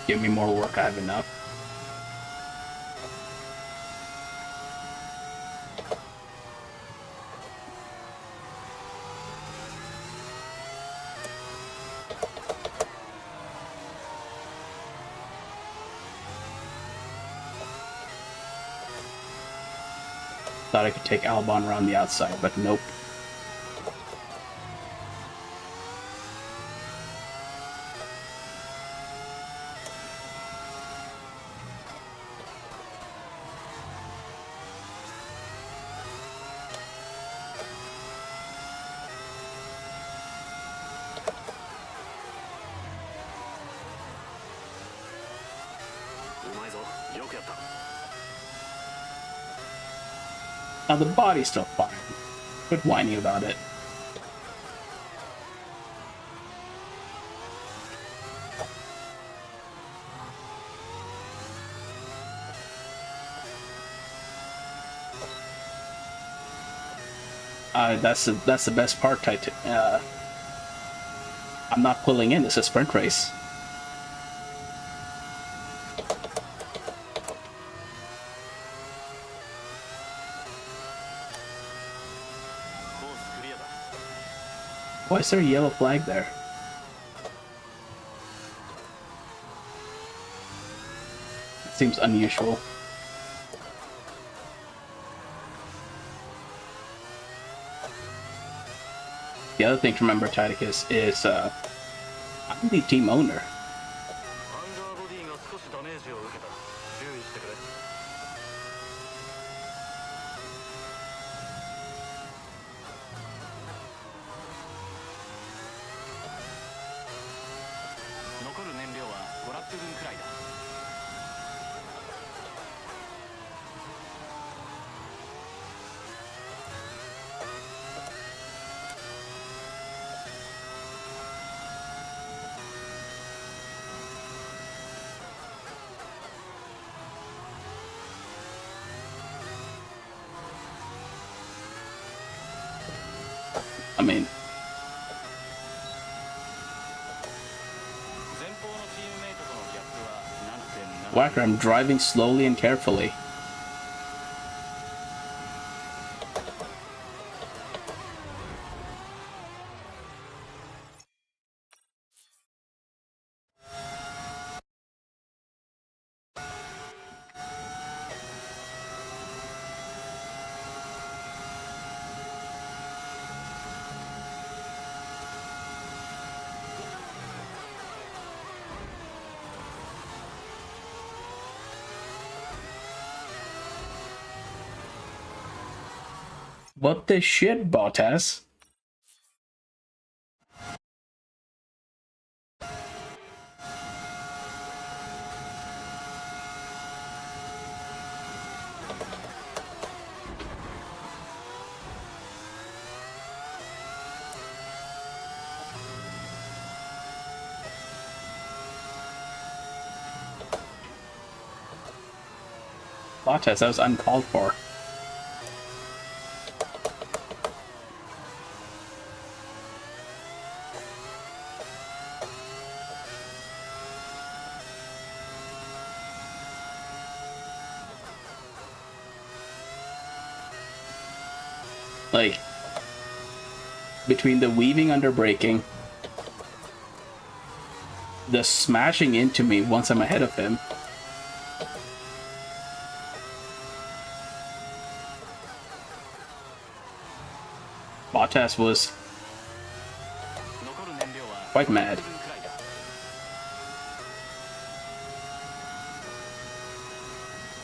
Give me more work, I have enough. Thought I could take Albon around the outside, but nope. Now the body's still fine. Quit whining about it. That's the best part. I'm not pulling in. It's a sprint race. Why is there a yellow flag there? It seems unusual. The other thing to remember, Titicus, is I'm the team owner. I mean, Whacker, I'm driving slowly and carefully. What the shit, Bottas? Bottas, that was uncalled for. Like, between the weaving under braking, the smashing into me once I'm ahead of him, Bottas was 残る燃料は quite mad. 分くらいだ。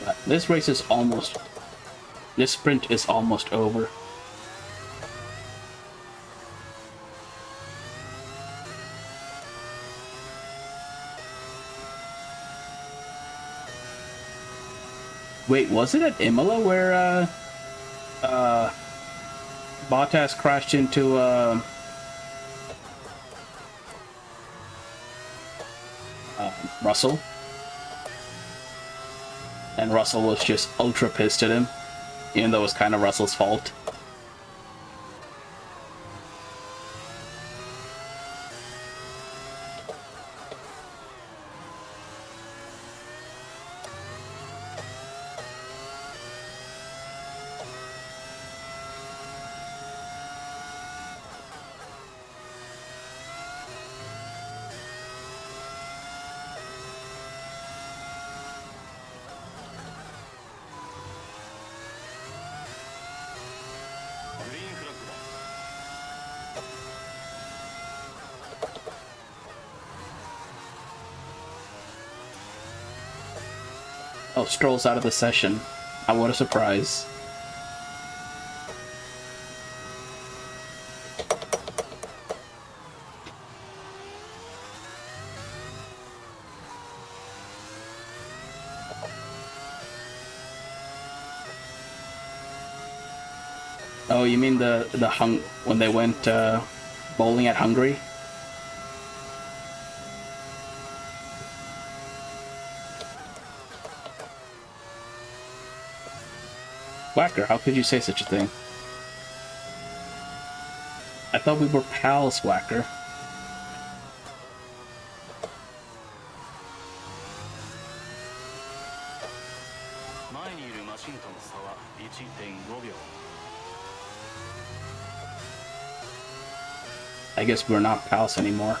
But this race is almost... This sprint is almost over. Wait, was it at Imola where Bottas crashed into Russell? And Russell was just ultra pissed at him, even though it was kind of Russell's fault. Oh, Stroll's out of the session. Oh, what a surprise. Oh, you mean when they went bowling at Hungary? Whacker, how could you say such a thing? I thought we were pals, Whacker. I guess we're not pals anymore.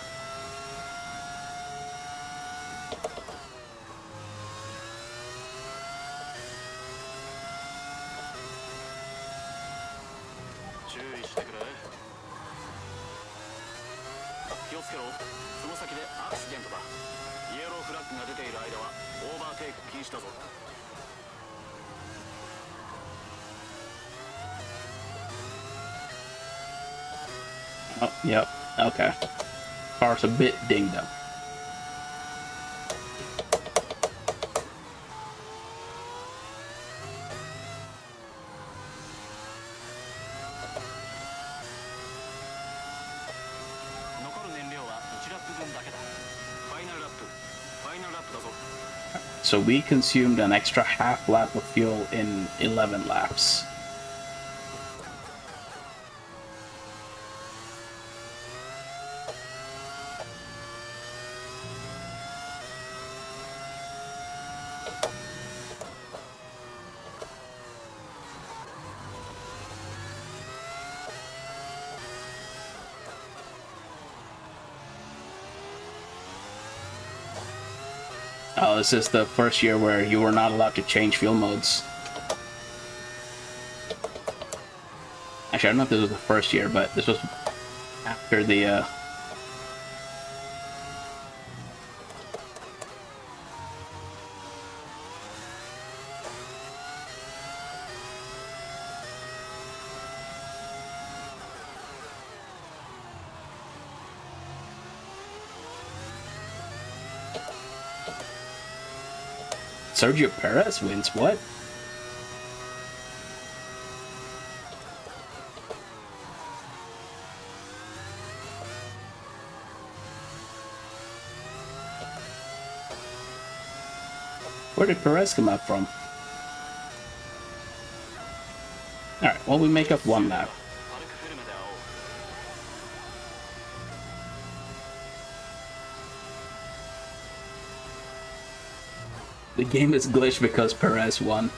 Oh, yep. Okay. Car's a bit dinged up. So we consumed an extra half lap of fuel in 11 laps. Oh, this is the first year where you were not allowed to change fuel modes. Actually, I don't know if this was the first year, but this was after the, Sergio Perez wins, what? Where did Perez come up from? Alright, well, we make up one lap. The game is glitched because Perez won.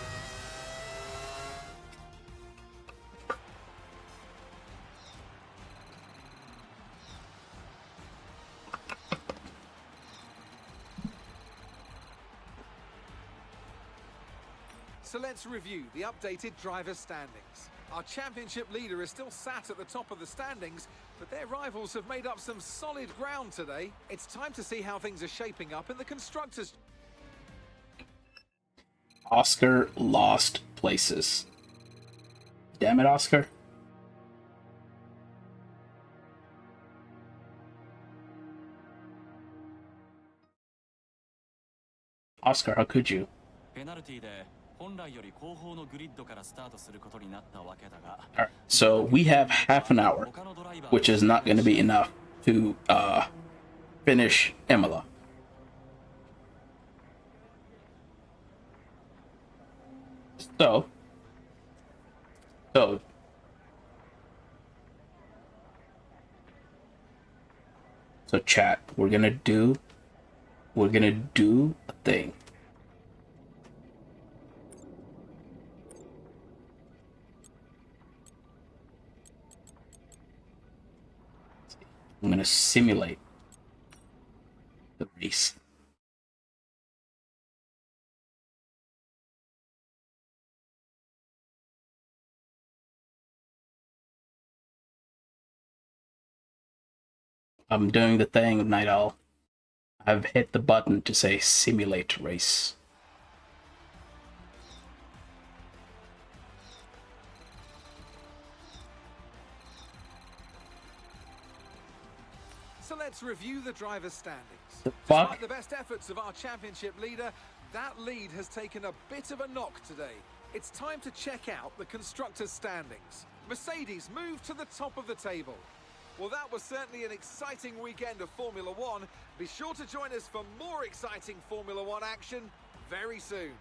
So let's review the updated driver standings. Our championship leader is still sat at the top of the standings, but their rivals have made up some solid ground today. It's time to see how things are shaping up in the constructors. Oscar lost places. Damn it, Oscar. Oscar, how could you? ペナルティで本来より後方のグリッドからスタートすることになったわけだが Alright, so we have half an hour, which is not going to be enough to finish Imola. So chat, we're gonna do a thing. I'm gonna simulate the race. I'm doing the thing, Night Owl. I've hit the button to say simulate race. So let's review the driver's standings. The fuck? Despite the best efforts of our championship leader, that lead has taken a bit of a knock today. It's time to check out the constructors' standings. Mercedes moved to the top of the table. Well, that was certainly an exciting weekend of Formula One. Be sure to join us for more exciting Formula One action very soon.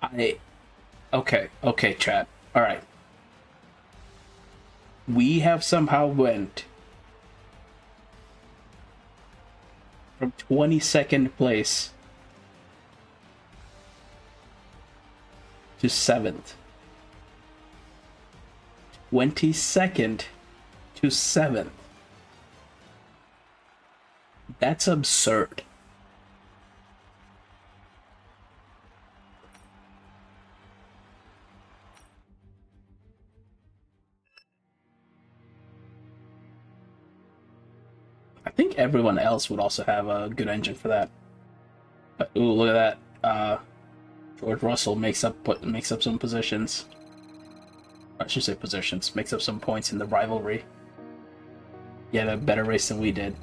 Okay, chat. All right. We have somehow went from 22nd place to 7th. 22nd to 7th. That's absurd. I think everyone else would also have a good engine for that. But ooh, look at that. George Russell makes up some positions. I should say positions. Makes up some points in the rivalry. He had a better race than we did.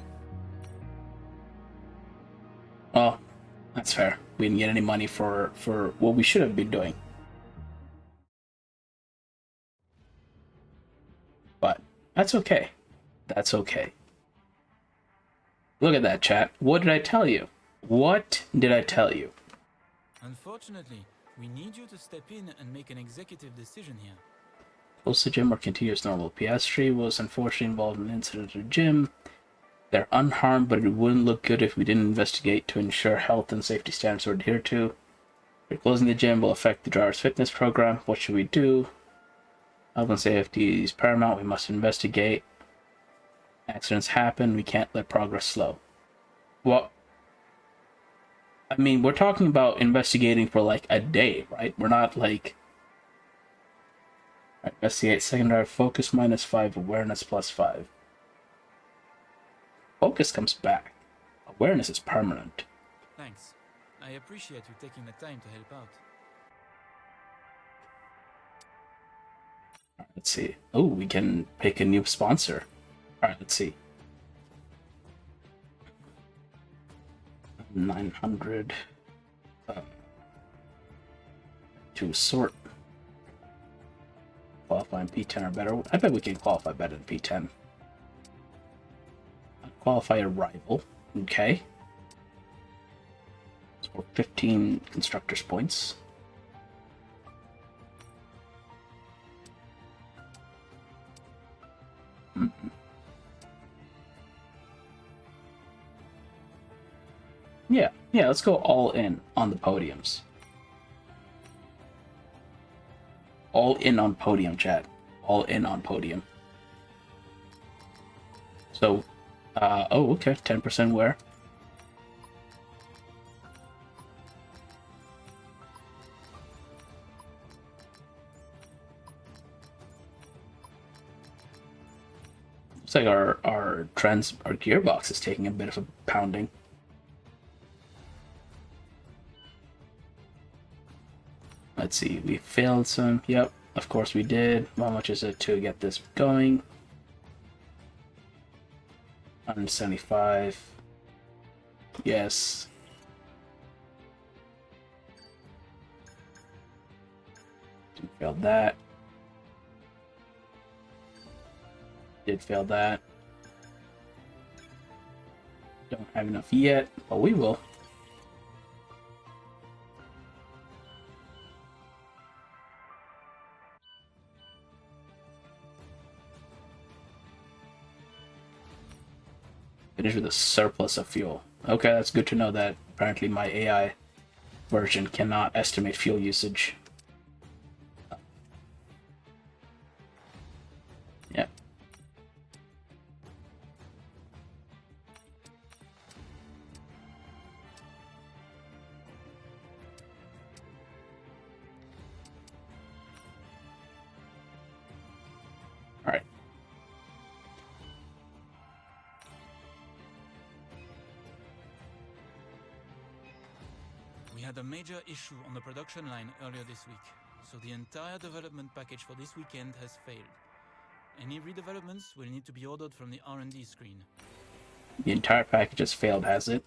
Well, that's fair. We didn't get any money for what we should have been doing. But that's okay. That's okay. Look at that, chat. What did I tell you? What did I tell you? Unfortunately, we need you to step in and make an executive decision here. Close to gym or continuous normal. Piastri was unfortunately involved in an incident at the gym. They're unharmed, but it wouldn't look good if we didn't investigate to ensure health and safety standards are adhered to. Closing the gym will affect the driver's fitness program. What should we do? Health and safety is paramount. We must investigate. Accidents happen. We can't let progress slow. Well, I mean, we're talking about investigating for like a day, right? We're not like... Investigate secondary focus -5, awareness +5. Focus comes back. Awareness is permanent. Thanks. I appreciate you taking the time to help out. Let's see. Oh, we can pick a new sponsor. Alright, let's see. 900 to sort. Qualify in P10 or better. I bet we can qualify better than P10. Qualify a rival. Okay. So 15 constructors points. Yeah, let's go all in on the podiums. All in on podium, chat. All in on podium. So, oh, okay, 10% wear. Looks like our gearbox is taking a bit of a pounding. Let's see, we failed some. Yep, of course we did. How much is it to get this going? 175. Yes. Failed that. Did fail that. Don't have enough yet, but we will. Finish with a surplus of fuel. Okay, that's good to know that apparently my AI version cannot estimate fuel usage. Yeah. All right. We had a major issue on the production line earlier this week, so the entire development package for this weekend has failed. Any redevelopments will need to be ordered from the R&D screen. The entire package has failed, has it?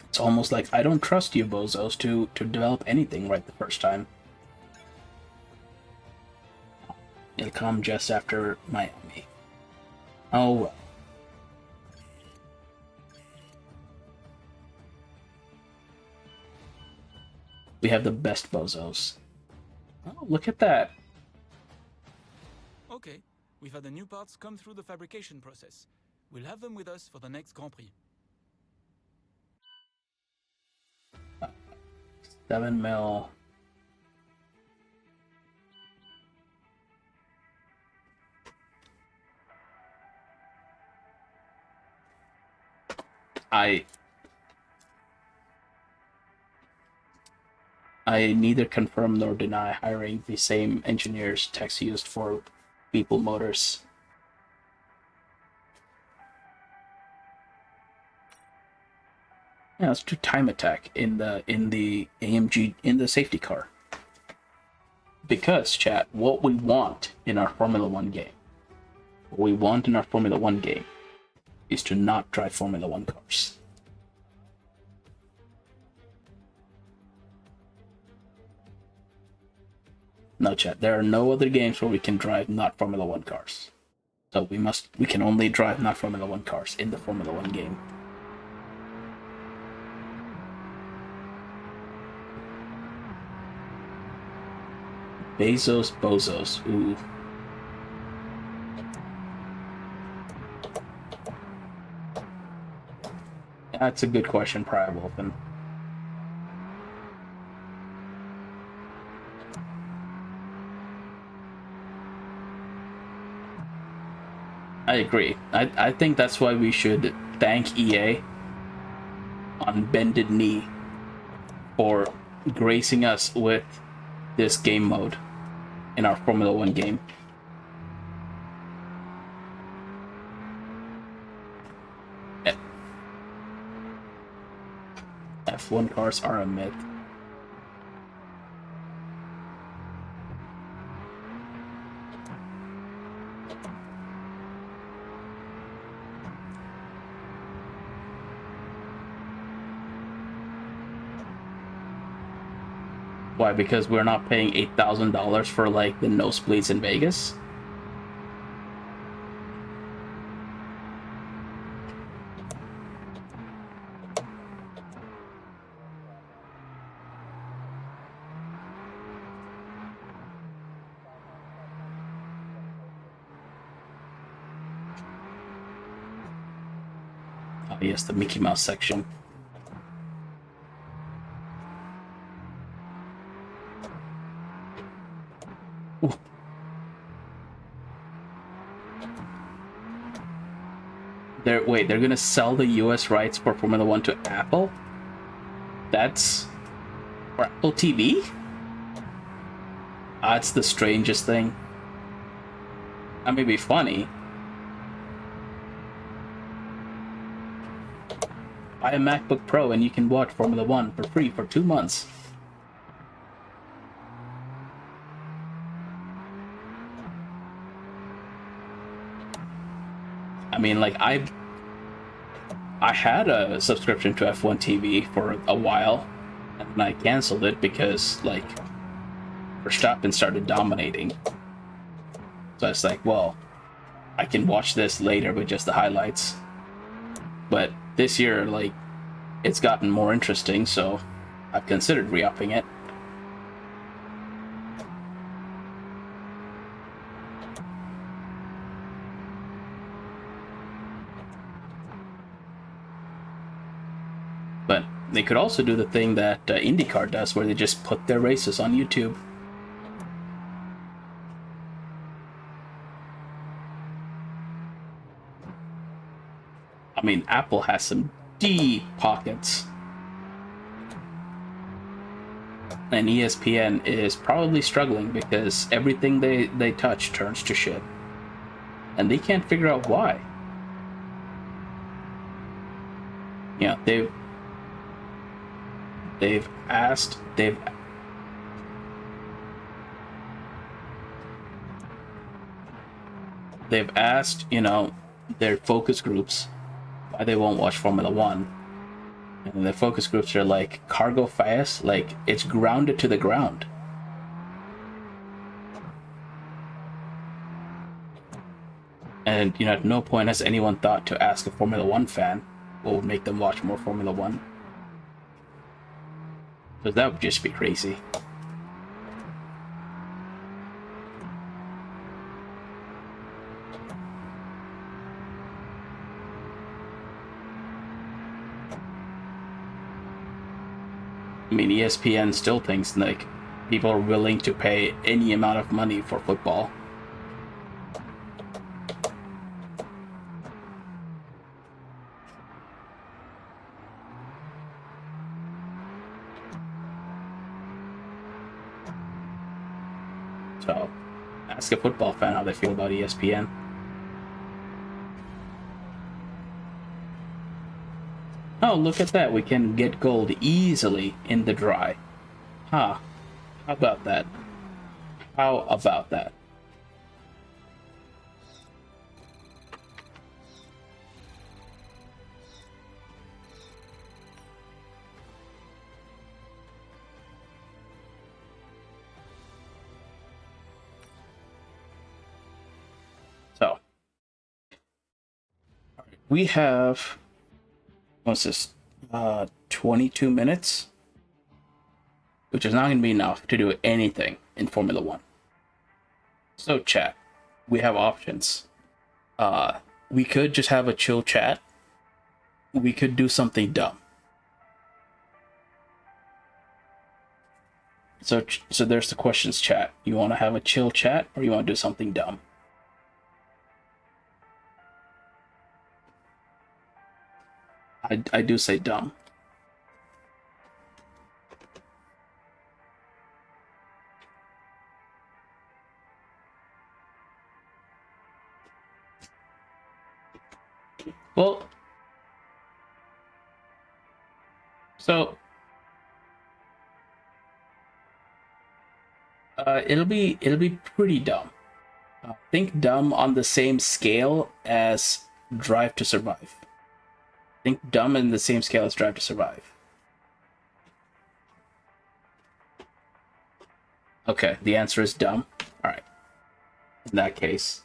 It's almost like I don't trust you bozos to develop anything right the first time. It'll come just after Miami. Oh well. We have the best bozos. Oh, look at that. Okay, we've had the new parts come through the fabrication process. We'll have them with us for the next Grand Prix. 7 mil. I neither confirm nor deny hiring the same engineers techs used for Beeple Motors. Yeah, let's do time attack in the AMG in the safety car. Because, chat, what we want in our Formula 1 game, is to not drive Formula 1 cars. No, chat, there are no other games where we can drive not Formula 1 cars. So we can only drive not Formula 1 cars in the Formula 1 game. Bezos Bozos, ooh. That's a good question, Prior Wolfen. I agree. I think that's why we should thank EA on bended knee for gracing us with this game mode in our Formula 1 game. F1 cars are a myth. Why? Because we're not paying $8,000 for like the nosebleeds in Vegas? Oh yes, the Mickey Mouse section. They're gonna sell the US rights for Formula 1 to Apple? That's for Apple TV? It's the strangest thing. That may be funny. Buy a MacBook Pro and you can watch Formula One for free for 2 months. I mean, like, I had a subscription to F1 TV for a while, and I canceled it because, like, Verstappen started dominating. So it's like, well, I can watch this later with just the highlights. But this year, like, it's gotten more interesting, so I've considered re-upping it. But they could also do the thing that IndyCar does, where they just put their races on YouTube. I mean, Apple has some deep pockets. And ESPN is probably struggling because everything they touch turns to shit. And they can't figure out why. Yeah, they've asked you know, their focus groups why they won't watch Formula One. And the focus groups are like, cargo fast, like, it's grounded to the ground. And, you know, at no point has anyone thought to ask a Formula One fan what would make them watch more Formula One. Because that would just be crazy. I mean, ESPN still thinks, like, people are willing to pay any amount of money for football. So, ask a football fan how they feel about ESPN. Oh, look at that. We can get gold easily in the dry. Huh. How about that? How about that? So, we have, what's this? 22 minutes, which is not going to be enough to do anything in Formula One. So, chat, we have options. We could just have a chill chat. We could do something dumb. So there's the questions chat. You want to have a chill chat, or you want to do something dumb? I do say dumb. Well, so it'll be pretty dumb. Think dumb on the same scale as Drive to Survive. Think dumb in the same scale as Drive to Survive. Okay, the answer is dumb. All right. In that case,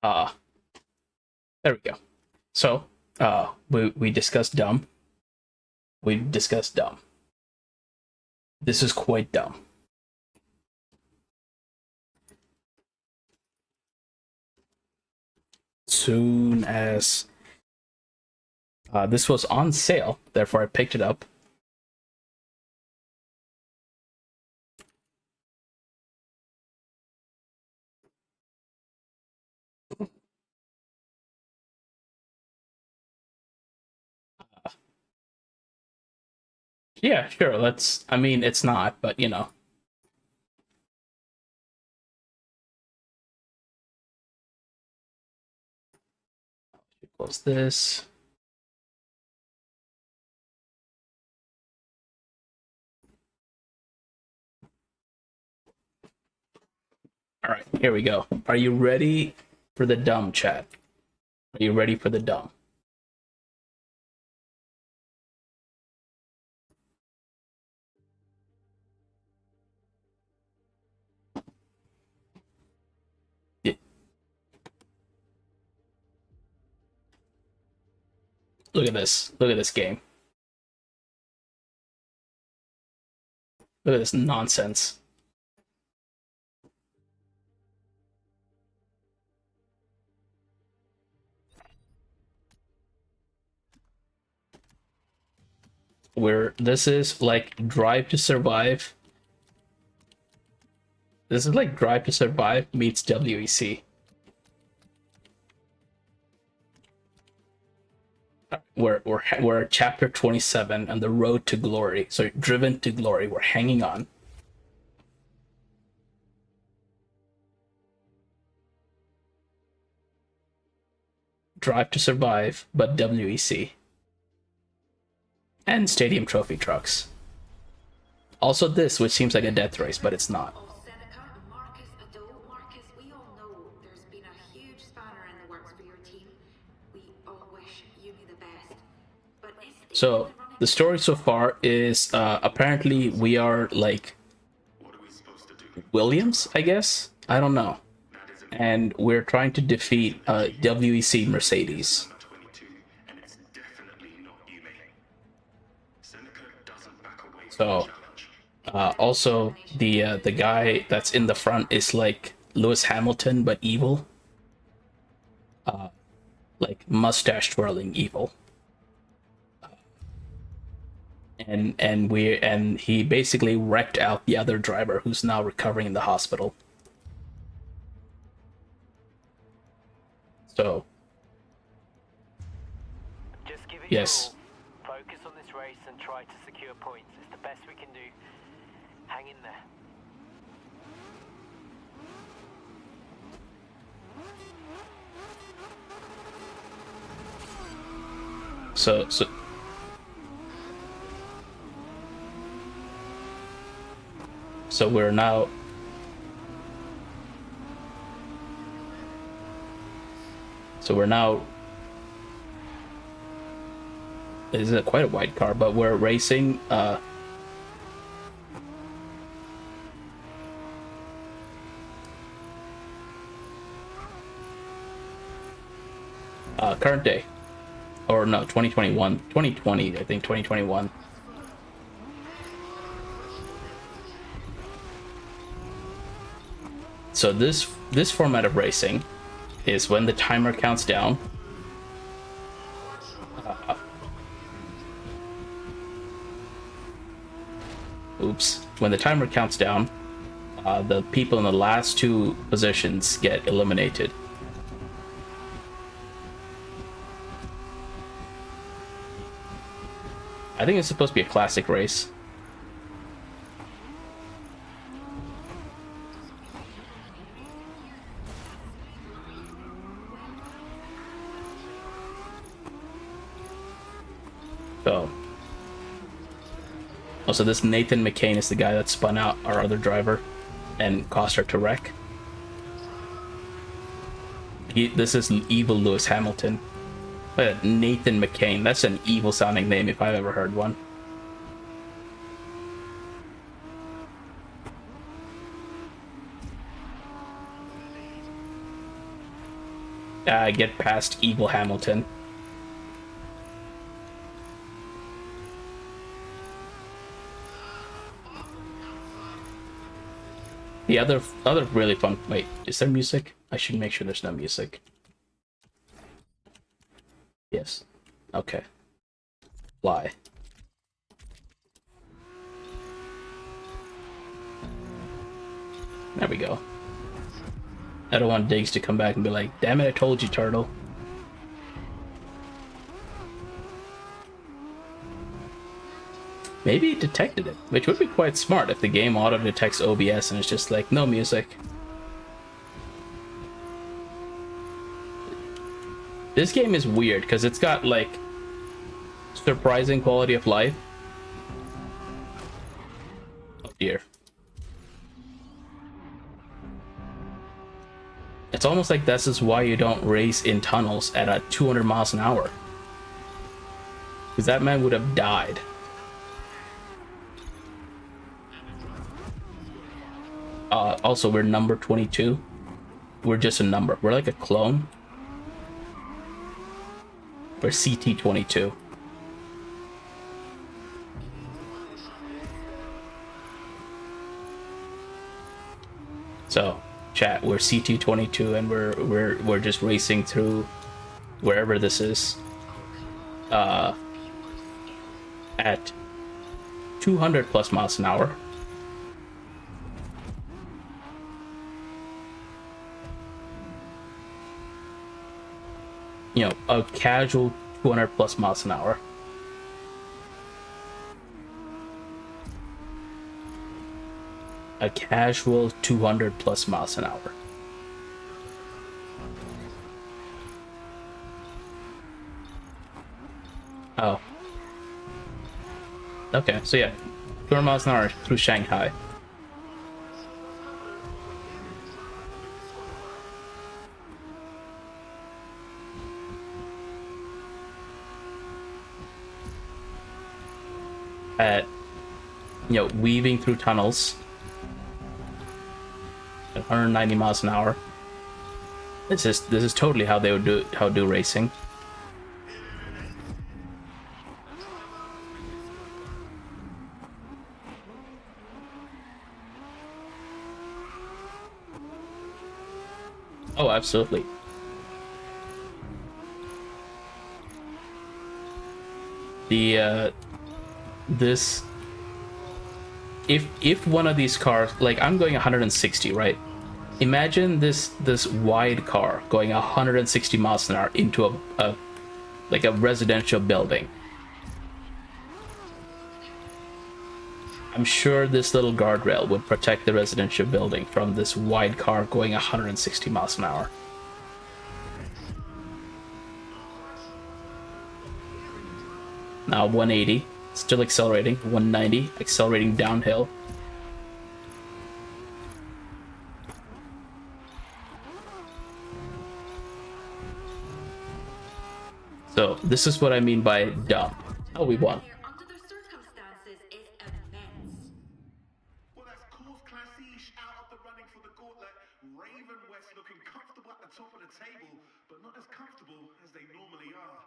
Uh there we go. So we discussed dumb. We discussed dumb. This is quite dumb. Soon as this was on sale, therefore I picked it up. Yeah, sure. Let's. I mean, it's not, but you know. Close this. All right, here we go. Are you ready for the dumb, chat? Are you ready for the dumb? Yeah. Look at this. Look at this game. Look at this nonsense. Where this is like Drive to Survive. This is like Drive to Survive meets WEC. We're at chapter 27 and the road to glory. So driven to glory. We're hanging on. Drive to Survive, but WEC. And Stadium Trophy trucks. Also this, which seems like a death race, but it's not. Marcus, we all know there's been a huge spanner in the works for your team. We all wish you knew the best. But so the story so far is apparently we are like Williams, I guess. I don't know. And we're trying to defeat WEC Mercedes. So also the guy that's in the front is like Lewis Hamilton but evil. Like mustache twirling evil. And he basically wrecked out the other driver who's now recovering in the hospital. So just give it yes. your all. Focus on this race and try to secure points. It's the best we can do. Hang in there. So we're now this is quite a wide car, but we're racing current day, or no, 2020, I think 2021. So this format of racing is when the timer counts down. When the timer counts down, the people in the last two positions get eliminated. I think it's supposed to be a classic race. So, also this Nathan McCain is the guy that spun out our other driver and caused her to wreck. This is evil Lewis Hamilton. But Nathan McCain, that's an evil sounding name if I've ever heard one. get past Evil Hamilton. The other really fun. Wait, is there music? I should make sure there's no music. Yes. Okay. Fly. There we go. I don't want Diggs to come back and be like, damn it, I told you, turtle. Maybe it detected it, which would be quite smart if the game auto-detects OBS and it's just like, no music. This game is weird because it's got like surprising quality of life. Oh dear. It's almost like this is why you don't race in tunnels at 200 miles an hour. Because that man would have died. Also, we're number 22. We're just a number. We're like a clone. We're CT22. So, chat, we're CT22 and we're just racing through wherever this is at 200 plus miles an hour. You know, a casual 200 plus miles an hour. A casual 200 plus miles an hour. Oh. Okay, so yeah, 200 miles an hour through Shanghai. At, you know, weaving through tunnels at 190 miles an hour. This is totally how they would do racing. Oh, absolutely. This, if one of these cars, like I'm going 160, right? Imagine this wide car going 160 miles an hour into a like a residential building. I'm sure this little guardrail would protect the residential building from this wide car going 160 miles an hour. Now 180, still accelerating, 190, accelerating downhill. So this is what I mean by dumb. Oh, we won. Under the circumstances is immense. Well, that's course classish out of the running for the gauntlet. Raven West looking comfortable at the top of the table, but not as comfortable as they normally are.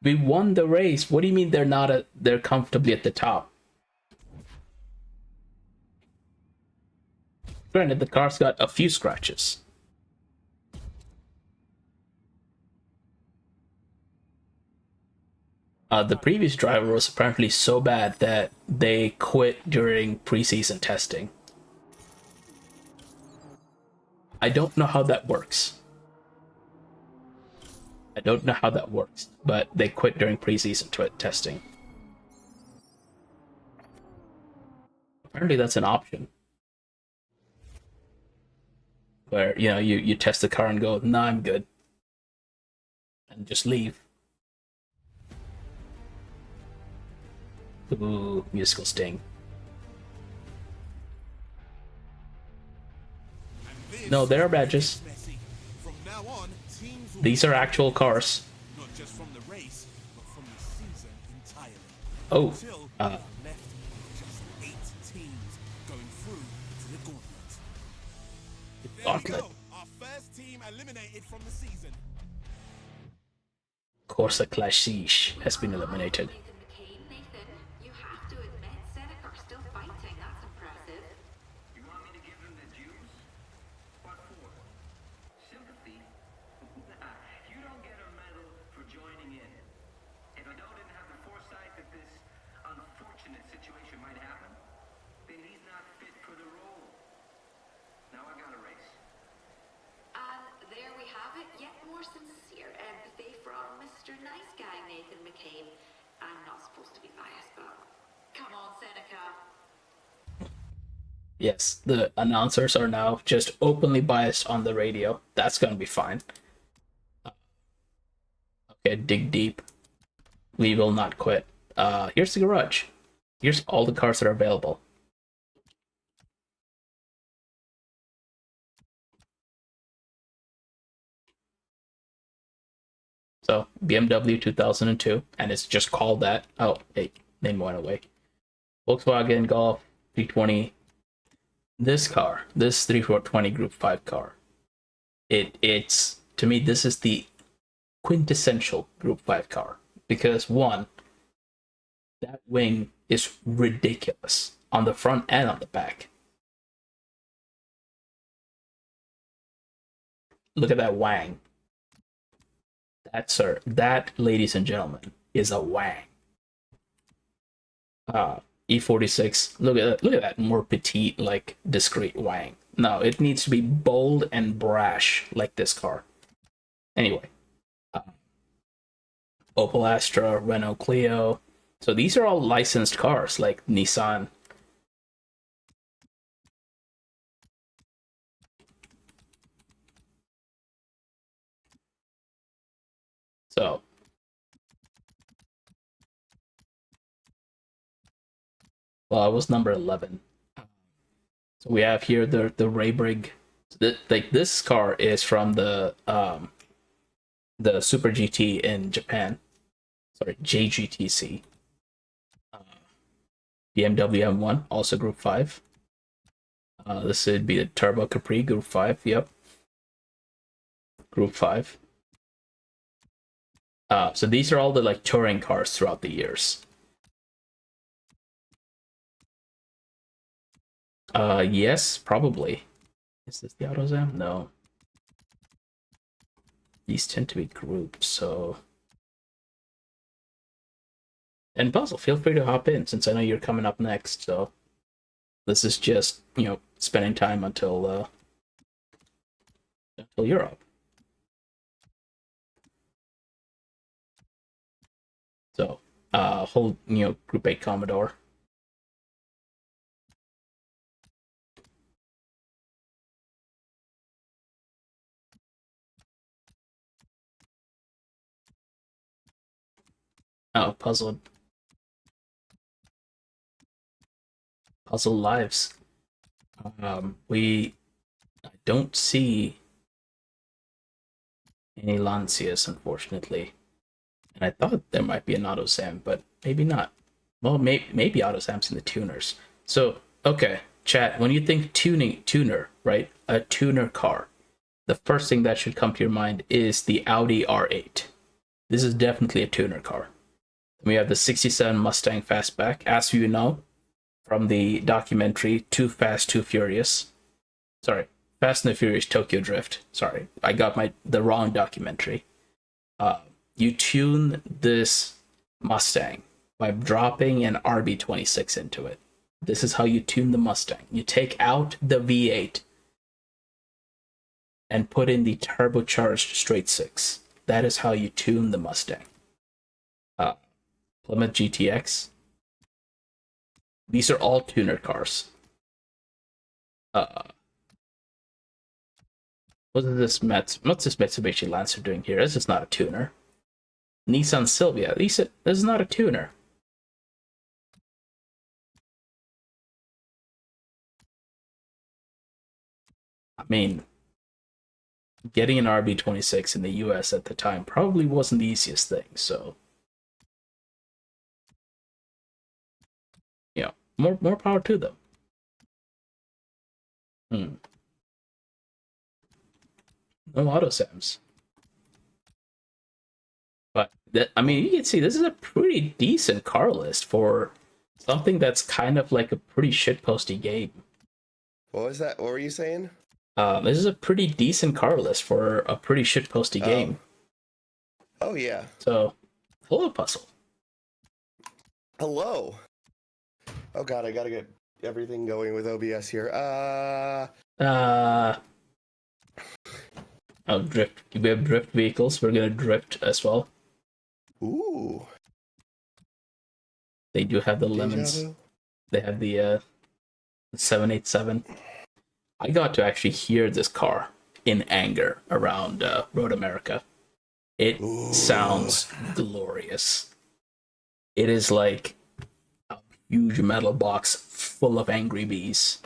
We won the race. What do you mean they're comfortably at the top? Granted, the car's got a few scratches. The previous driver was apparently so bad that they quit during preseason testing. I don't know how that works. But they quit during preseason testing. Apparently that's an option. Where, you know, you test the car and go, nah, I'm good. And just leave. Ooh, musical sting. No, there are badges. These are actual cars. Not just from the race, but from the season entirely. Oh, Left just 8 teams going through to the gauntlet. There we gauntlet. go. Our first team eliminated from the season. Corsa Classiche has been eliminated. Nathan McCain, Nathan, you have to admit Seneca's still fighting. That's impressive. You want me to give them the juice? What for? Sympathy? You don't get a medal for joining in. If Ado didn't have the foresight that this unfortunate situation might happen, then he's not fit for the role. Now I got a race. And there we have it, yet more sincere empathy from Mr. Nice Guy Nathan McCain. I'm not supposed to be biased, but come on, Seneca. Yes, the announcers are now just openly biased on the radio. That's gonna be fine. Okay, dig deep. We will not quit. Here's the garage. Here's all the cars that are available. So BMW 2002, and it's just called that. Oh, hey, name went away. Volkswagen Golf 320. This car, this 320 Group 5 car, it's to me this is the quintessential Group 5 car because one, that wing is ridiculous on the front and on the back. Look at that wang. That, sir, that, ladies and gentlemen, is a wang. E46. Look at that more petite, like discreet wang. No, it needs to be bold and brash like this car. Anyway, Opel Astra, Renault Clio. So these are all licensed cars like Nissan. So well, I was number 11. So we have here the Raybrig. Like this car is from the Super GT in Japan. Sorry, JGTC. BMW M1, also Group 5. This would be the Turbo Capri, Group 5. Yep. Group 5. So these are all the like touring cars throughout the years. Yes, probably. Is this the AutoZam? No. These tend to be grouped, so. And Puzzle, feel free to hop in since I know you're coming up next. So this is just, you know, spending time until you're up. So whole, you know, Group 8 Commodore. Oh, Puzzle Lives. We don't see any Lancias, unfortunately. And I thought there might be an AutoZam, but maybe not. Well, maybe AutoZam's in the tuners. So, okay, chat, when you think tuner, right? A tuner car. The first thing that should come to your mind is the Audi R8. This is definitely a tuner car. We have the 67 Mustang Fastback, as you know, from the documentary Too Fast, Too Furious. Sorry, Fast and the Furious Tokyo Drift. Sorry, I got the wrong documentary. You tune this Mustang by dropping an RB26 into it. This is how you tune the Mustang. You take out the V8 and put in the turbocharged straight six. That is how you tune the Mustang. Plymouth GTX. These are all tuner cars. What's this Mitsubishi Lancer doing here? This is not a tuner. Nissan Silvia. This is not a tuner. I mean, getting an RB26 in the US at the time probably wasn't the easiest thing, so. You know, more power to them. No AutoZams. But that, I mean, you can see this is a pretty decent car list for something that's kind of like a pretty shitposty game. What was that? What were you saying? This is a pretty decent car list for a pretty shitposty game. Oh yeah. So, hello, Puzzle. Hello. Oh god, I gotta get everything going with OBS here. Oh, drift. We have drift vehicles. We're gonna drift as well. Ooh. They do have the Deja lemons. vu. They have the 787. I got to actually hear this car in anger around Road America. It sounds glorious. It is like a huge metal box full of angry bees.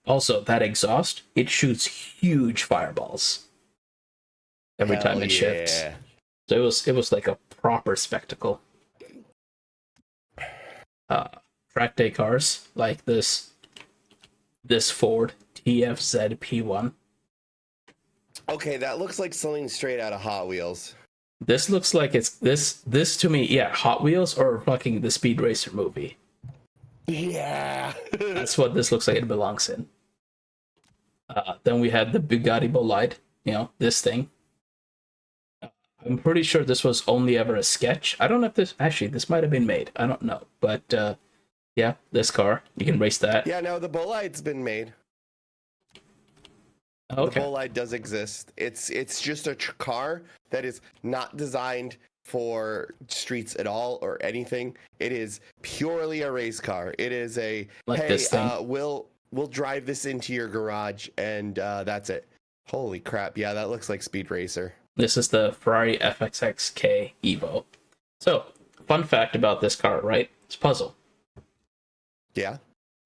Also, that exhaust, it shoots huge fireballs every time it shifts. Yeah. So it was like a proper spectacle. Track day cars like this Ford TFZ P1. Okay, that looks like something straight out of Hot Wheels. This looks like it's this to me, yeah, Hot Wheels or fucking the Speed Racer movie. Yeah. That's what this looks like it belongs in. Then we had the Bugatti Bolide, this thing. I'm pretty sure this was only ever a sketch. I don't know if this might have been made. I don't know. But yeah, this car, you can race that. Yeah, no, the Bolide's been made. Okay. The Bolide does exist. It's just a car that is not designed for streets at all or anything. It is purely a race car. It is a Like hey, this thing. we'll drive this into your garage and that's it. Holy crap! Yeah, that looks like Speed Racer. This is the Ferrari FXXK Evo. So, fun fact about this car, right? It's Puzzle. Yeah.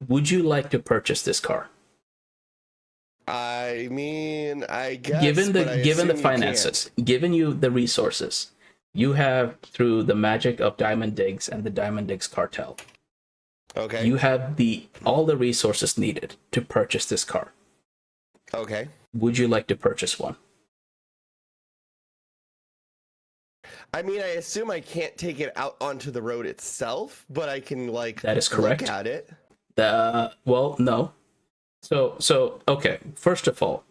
Would you like to purchase this car? I mean, I guess. Given but I the assume you finances, given you the resources, you have through the magic of Diamond Digs and the Diamond Digs cartel. can't. Okay. You have all the resources needed to purchase this car. Okay. Would you like to purchase one? I mean, I assume I can't take it out onto the road itself, but I can That is correct. look at it. Well, no. So okay. First of all,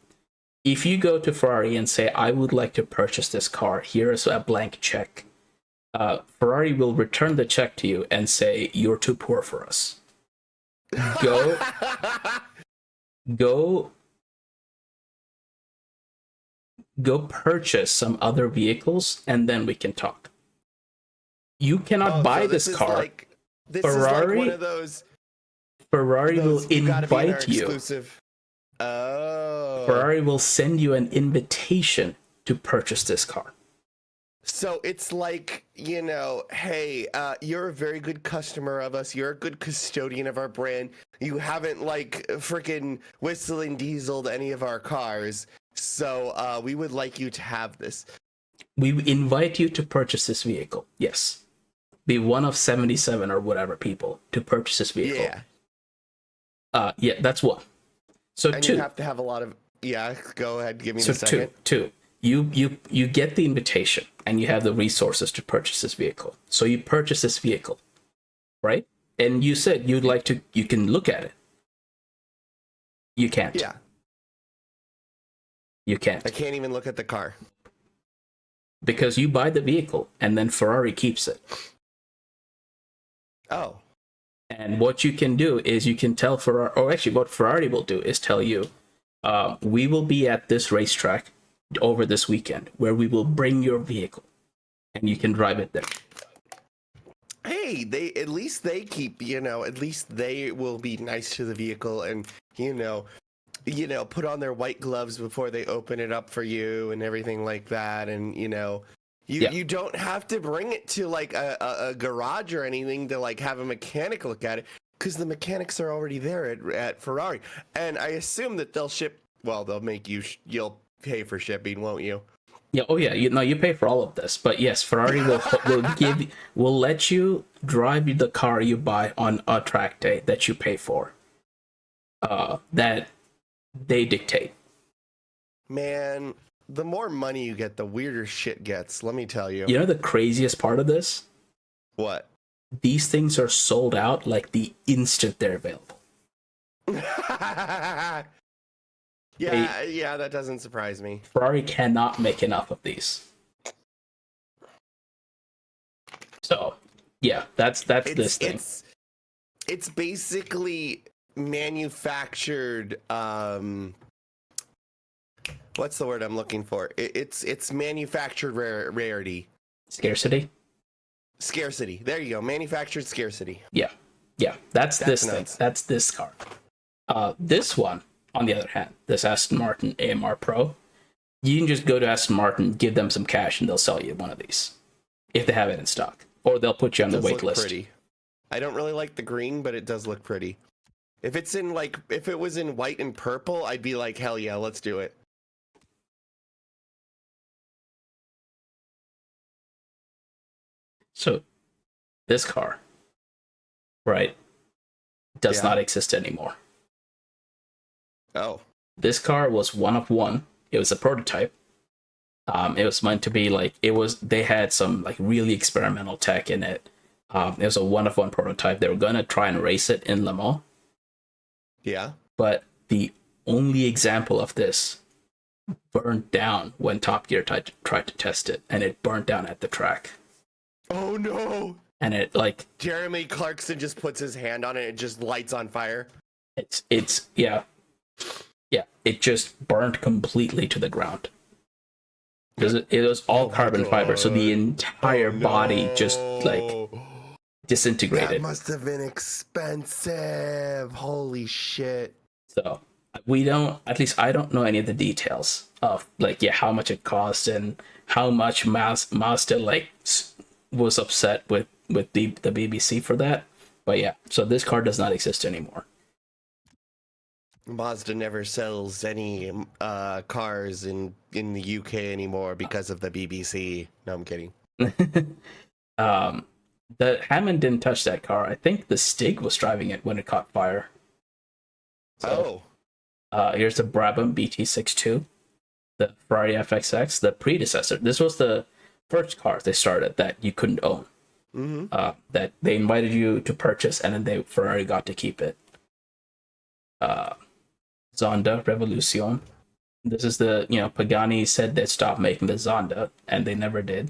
if you go to Ferrari and say, "I would like to purchase this car. Here is a blank check," Ferrari will return the check to you and say, "You're too poor for us. Go purchase some other vehicles, and then we can talk." You cannot buy so this car. This Ferrari- is like one of those. Ferrari will you gotta be in our invite you. exclusive. Oh. Ferrari will send you an invitation to purchase this car. So it's like, hey, you're a very good customer of us. You're a good custodian of our brand. You haven't freaking whistling dieseled any of our cars. So we would like you to have this. We invite you to purchase this vehicle. Yes. Be one of 77 or whatever people to purchase this vehicle. Yeah. Yeah, that's one. So And two. you have to have a lot of. Yeah, go ahead. Give me So the second. two. You get the invitation and you have the resources to purchase this vehicle. So you purchase this vehicle, right? And you said you'd like to. You can look at it. You can't. Yeah. You can't. I can't even look at the car. Because you buy the vehicle and then Ferrari keeps it. Oh. And what you can do is you can tell Ferrari, or actually what Ferrari will do is tell you, we will be at this racetrack over this weekend where we will bring your vehicle and you can drive it there. Hey, at least they keep, at least they will be nice to the vehicle and, put on their white gloves before they open it up for you and everything like that. And, you don't have to bring it to a garage or anything to have a mechanic look at it because the mechanics are already there at Ferrari. And I assume that they'll ship, they'll make you'll pay for shipping, won't you? Yeah. Oh yeah. You pay for all of this, but yes, Ferrari will let you drive the car you buy on a track day that you pay for. That they dictate. Man, the more money you get, the weirder shit gets. Let me tell you. You know the craziest part of this? What? These things are sold out like the instant they're available. Yeah, that doesn't surprise me. Ferrari cannot make enough of these. So, yeah, that's this thing. It's basically manufactured. What's the word I'm looking for? It's manufactured rarity. Scarcity. There you go. Manufactured scarcity. Yeah. That's this nuts. thing. That's this car. This one, on the other hand, this Aston Martin AMR Pro, you can just go to Aston Martin, give them some cash, and they'll sell you one of these if they have it in stock, or they'll put you on the wait list. Pretty. I don't really like the green, but it does look pretty. If it was in white and purple, I'd be like, hell yeah, let's do it. So, this car, right, does not exist anymore. Oh. This car was one of one. It was a prototype. It was meant to be they had some like really experimental tech in it. It was a one of one prototype. They were gonna try and race it in Le Mans. Yeah. But the only example of this burned down when Top Gear tried to test it, and it burned down at the track. Oh no! And it Jeremy Clarkson just puts his hand on it and it just lights on fire. It's it just burned completely to the ground. Because it was all carbon fiber, so the entire body just disintegrated. That must have been expensive. Holy shit. So at least I don't know any of the details of how much it cost and how much Mazda was upset with the BBC for that. But yeah, so this car does not exist anymore. Mazda never sells any cars in the UK anymore because of the BBC. No, I'm kidding. The Hammond didn't touch that car. I think the Stig was driving it when it caught fire. So, here's the Brabham BT62, the Ferrari FXX, the predecessor. This was the first car they started that you couldn't own. Mm-hmm. That they invited you to purchase, and then Ferrari got to keep it. Zonda Revolution. This is Pagani said they'd stop making the Zonda, and they never did.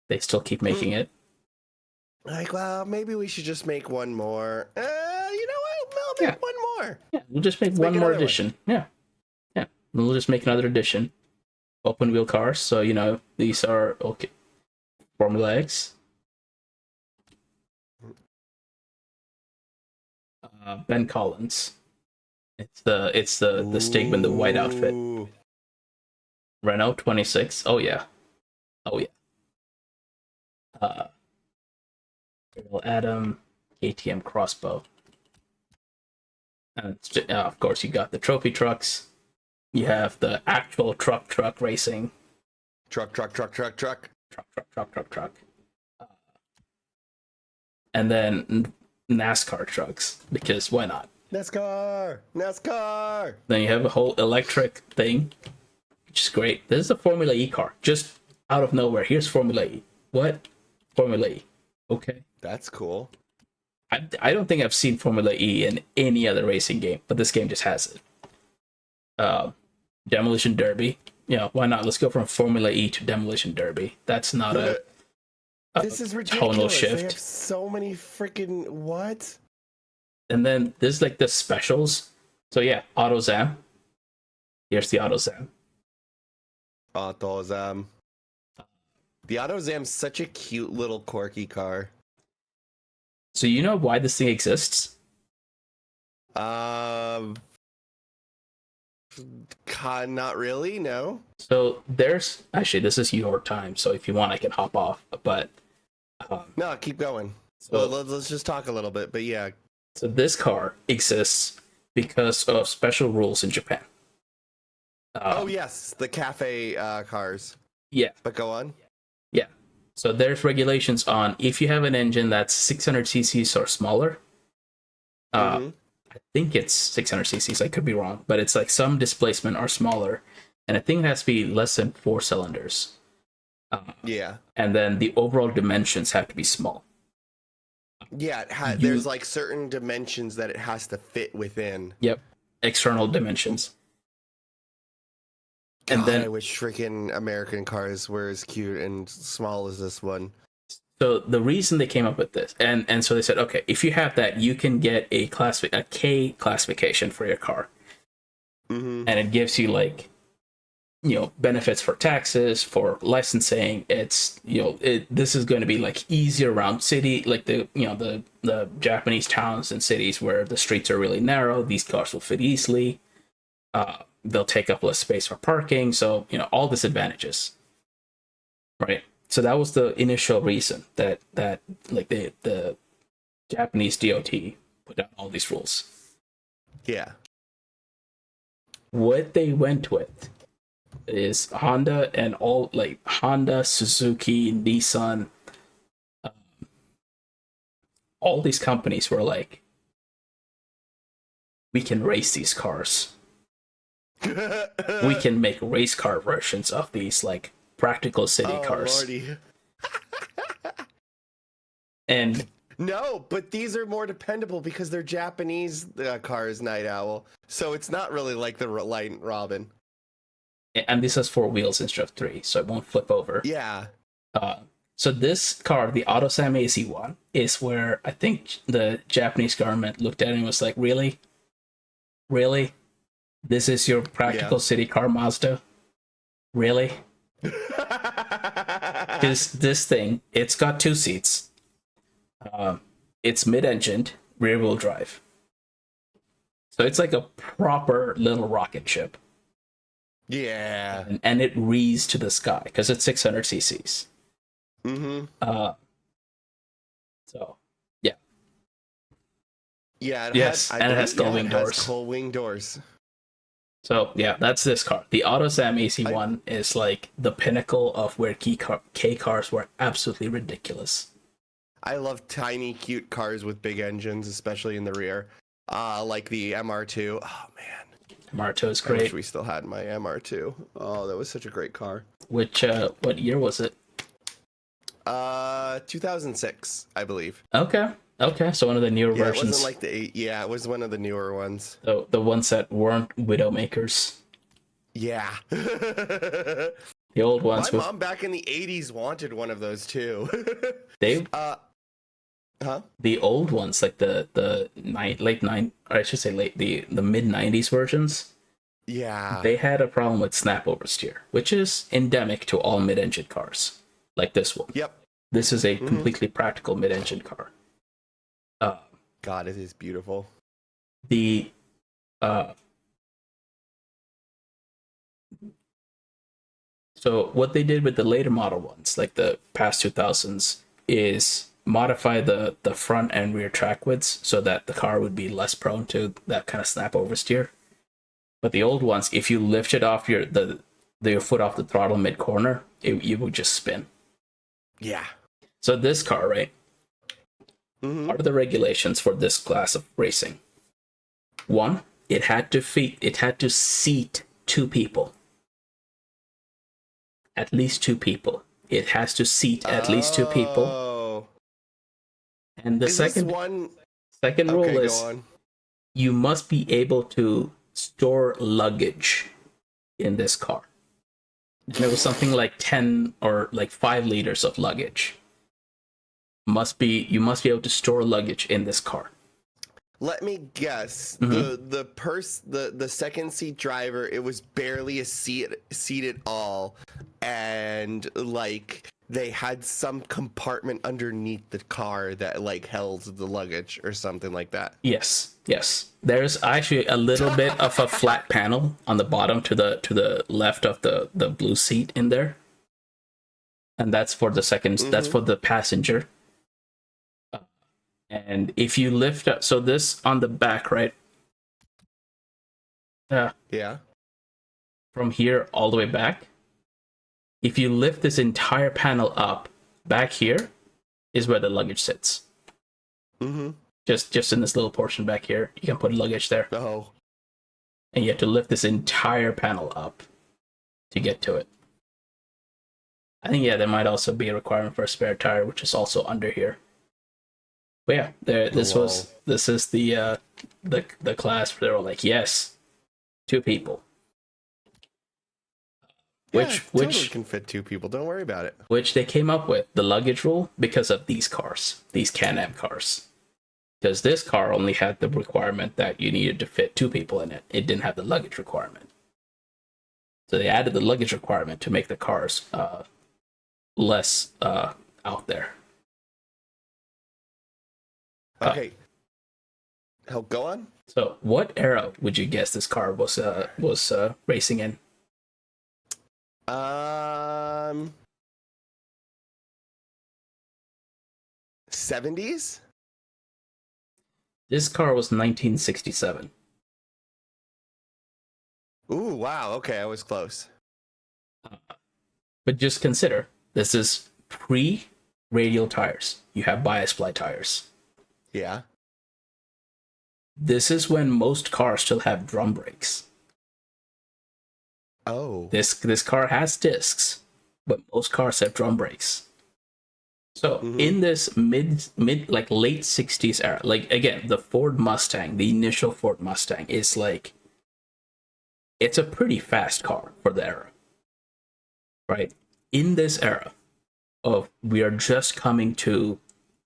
They still keep making it. Well, maybe we should just make one more. You know what? We'll make one more. Yeah, we'll just make one more edition. Yeah. We'll just make another edition. Open wheel cars. So these are okay. Formula X. Ben Collins. It's the Stigman, in the white outfit. Renault 26. Oh yeah. Adam, KTM Crossbow. And of course, you got the trophy trucks. You have the actual truck racing. Truck. And then NASCAR trucks, because why not? NASCAR. Then you have a whole electric thing, which is great. This is a Formula E car, just out of nowhere. Here's Formula E. What? Formula E. Okay. That's cool. I don't think I've seen Formula E in any other racing game, but this game just has it. Demolition Derby. Why not? Let's go from Formula E to Demolition Derby. That's not this is ridiculous. Tonal shift. They have so many freaking what? And then there's the specials. So yeah, AutoZam. Here's the AutoZam. The AutoZam's such a cute little quirky car. So you know why this thing exists? Not really, no. So there's actually, this is your time, so if you want I can hop off, but no, keep going. So let's just talk a little bit, but yeah. So this car exists because of special rules in Japan. Yes, the cafe cars. Yeah. But go on. Yeah. So there's regulations on if you have an engine that's 600 cc's or smaller. I think it's 600 cc's. I could be wrong, but it's some displacement are smaller. and I think it has to be less than 4 cylinders. Yeah. And then the overall dimensions have to be small. Yeah, there's like certain dimensions that it has to fit within. Yep, external dimensions. God, And then I wish freaking American cars were as cute and small as this one. so the reason they came up with this, and so they said, okay, if you have that, you can get a K classification for your car, Mm-hmm. and it gives you like, benefits for taxes, for licensing. It's this is going to be like easier around city, like the Japanese towns and cities where the streets are really narrow. These cars will fit easily. They'll take up less space for parking. So all these advantages, right? So that was the initial reason that like the Japanese DOT put out all these rules. Yeah. What they went with is Honda and all like Honda, Suzuki, Nissan, all these companies were like, we can race these cars. We can make race car versions of these like practical city cars. Lordy. And No, but these are more dependable because they're Japanese cars, Night Owl. So it's not really like the Light Robin. this has 4 wheels instead of 3, so it won't flip over. Yeah. So this car, the Autosam AC1, is where I think the Japanese government looked at it and was like, really? Really? This is your practical city car, Mazda? Really? Because this thing, it's got 2 seats. It's mid-engined, rear-wheel drive. So it's like a proper little rocket ship. Yeah. And it rees to the sky because it's 600 cc's. Mm-hmm. So, yeah. Yeah. It has gull wing doors. Gull wing doors. So, yeah, that's this car. The Autosam AC1 is like the pinnacle of where K cars were absolutely ridiculous. I love tiny, cute cars with big engines, especially in the rear. Like the MR2. Oh, man. MR2 is I wish great. we still had my MR2. Oh, that was such a great car. Which, what year was it? 2006, I believe. Okay. So one of the newer Yeah, versions. it wasn't like the 8. Yeah, it was one of the newer ones. The ones that weren't Widowmakers. Yeah. The old ones. My mom back in the 80s wanted one of those too. They Huh? The old ones, like the mid 90s versions. Yeah. They had a problem with snap oversteer, which is endemic to all mid-engine cars, like this one. Yep. This is a completely practical mid-engine car. God, it is beautiful. The so what they did with the later model ones, like the past 2000s, is modify the front and rear track widths so that the car would be less prone to that kind of snap oversteer. But the old ones, if you lifted off your foot off the throttle mid corner, you would just spin. Yeah. So this car, right? Mm-hmm. What are the regulations for this class of racing? 1, it had to seat 2 people. At least 2 people. It has to seat at least 2 people. Oh. And the Is second rule Okay, is go on. you must be able to store luggage in this car. And it was something like 10 or like 5 liters of luggage. You must be able to store luggage in this car. Let me guess. The second seat driver, it was barely a seat at all, and like they had some compartment underneath the car that like held the luggage or something like that. Yes. There's actually a little bit of a flat panel on the bottom to the left of the blue seat in there, and that's for the second. That's for the passenger. And if you lift up, so this on the back, right? Yeah. From here all the way back. If you lift this entire panel up, back here is where the luggage sits. Mm-hmm. Just in this little portion back here, you can put luggage there. Oh. And you have to lift this entire panel up. to get to it. I think, yeah, there might also be a requirement for a spare tire, which is also under here. But yeah, this is the class where they were like, yes, 2 people. Totally can fit 2 people. Don't worry about it. Which they came up with, the luggage rule, because of these cars, these Can-Am cars. Because this car only had the requirement that you needed to fit 2 people in it. It didn't have the luggage requirement. So they added the luggage requirement to make the cars less out there. Okay. Go on. So, what era would you guess this car was racing in? 70s? This car was 1967. Ooh, wow. Okay, I was close. But just consider, this is pre-radial tires. You have bias ply tires. Yeah. This is when most cars still have drum brakes. Oh. This car has discs, but most cars have drum brakes. So in this mid like late 60s era, like again, the Ford Mustang, the initial Ford Mustang is like, it's a pretty fast car for the era. Right? In this era of we are just coming to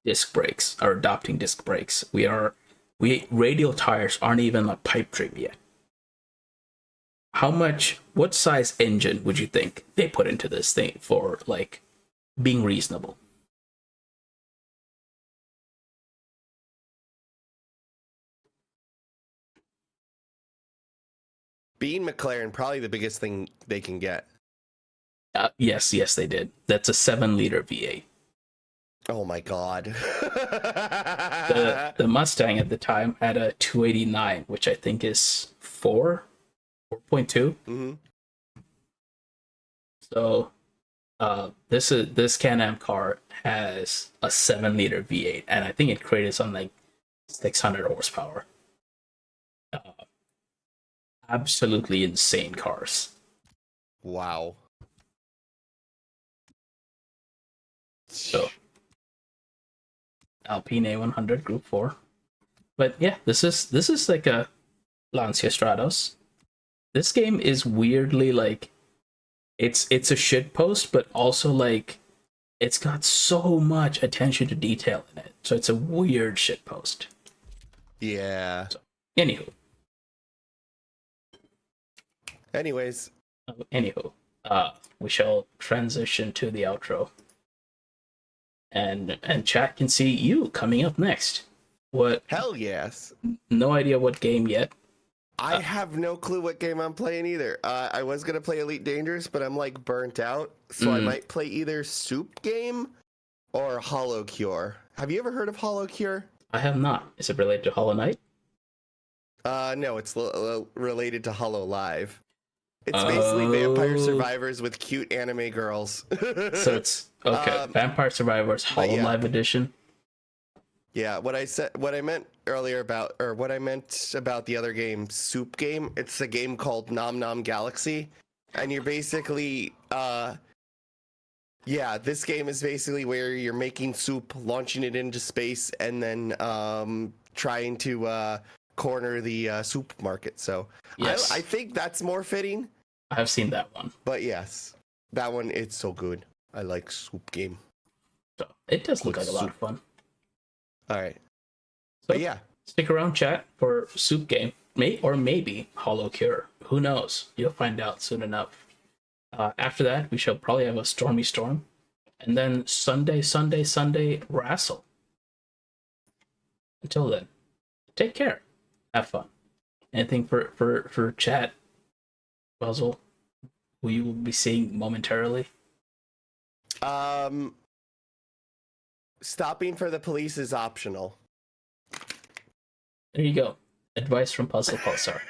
disc brakes or adopting disc brakes, radial tires aren't even a pipe dream yet. What size engine would you think they put into this thing for like being reasonable? Being McLaren, probably the biggest thing they can get. Yes, they did. That's a 7-liter V8. Oh my god. The Mustang at the time had a 289, which I think is 4.2. Mm-hmm. So this Can-Am car has a 7-liter V8, and I think it created something like 600 horsepower. Absolutely insane cars. Wow. So Alpine A100 Group 4. But yeah, this is like a Lancia Stratos. This game is weirdly like it's a shit post, but also like it's got so much attention to detail in it. So it's a weird shit post. Yeah. So, Anyways, we shall transition to the outro. And chat can see you coming up next. What? Hell yes. No idea what game yet. I have no clue what game I'm playing either. I was gonna play Elite Dangerous, but I'm like burnt out, so I might play either Soup Game or Hollow Cure. Have you ever heard of Hollow Cure? I have not. Is it related to Hollow Knight? No, it's related to Hollow Live. It's basically Vampire Survivors with cute anime girls. So it's okay. Vampire Survivors Hollow Live Edition. Yeah, what I meant about the other game, Soup Game, it's a game called Nom Nom Galaxy, and you're basically, this game is basically where you're making soup, launching it into space, and then trying to corner the soup market. So yes. I think that's more fitting. I have seen that one. But yes, that one, it's so good. I like Soup Game. So it does look like a lot of fun. All right. So but yeah. Stick around, chat, for Soup Game. Maybe Hollow Cure. Who knows? You'll find out soon enough. After that, we shall probably have a Stormy Storm. And then Sunday, Wrestle. Until then, take care. Have fun. Anything for chat, Puzzle, who you will be seeing momentarily? Stopping for the police is optional. There you go. Advice from Puzzle Pulsar.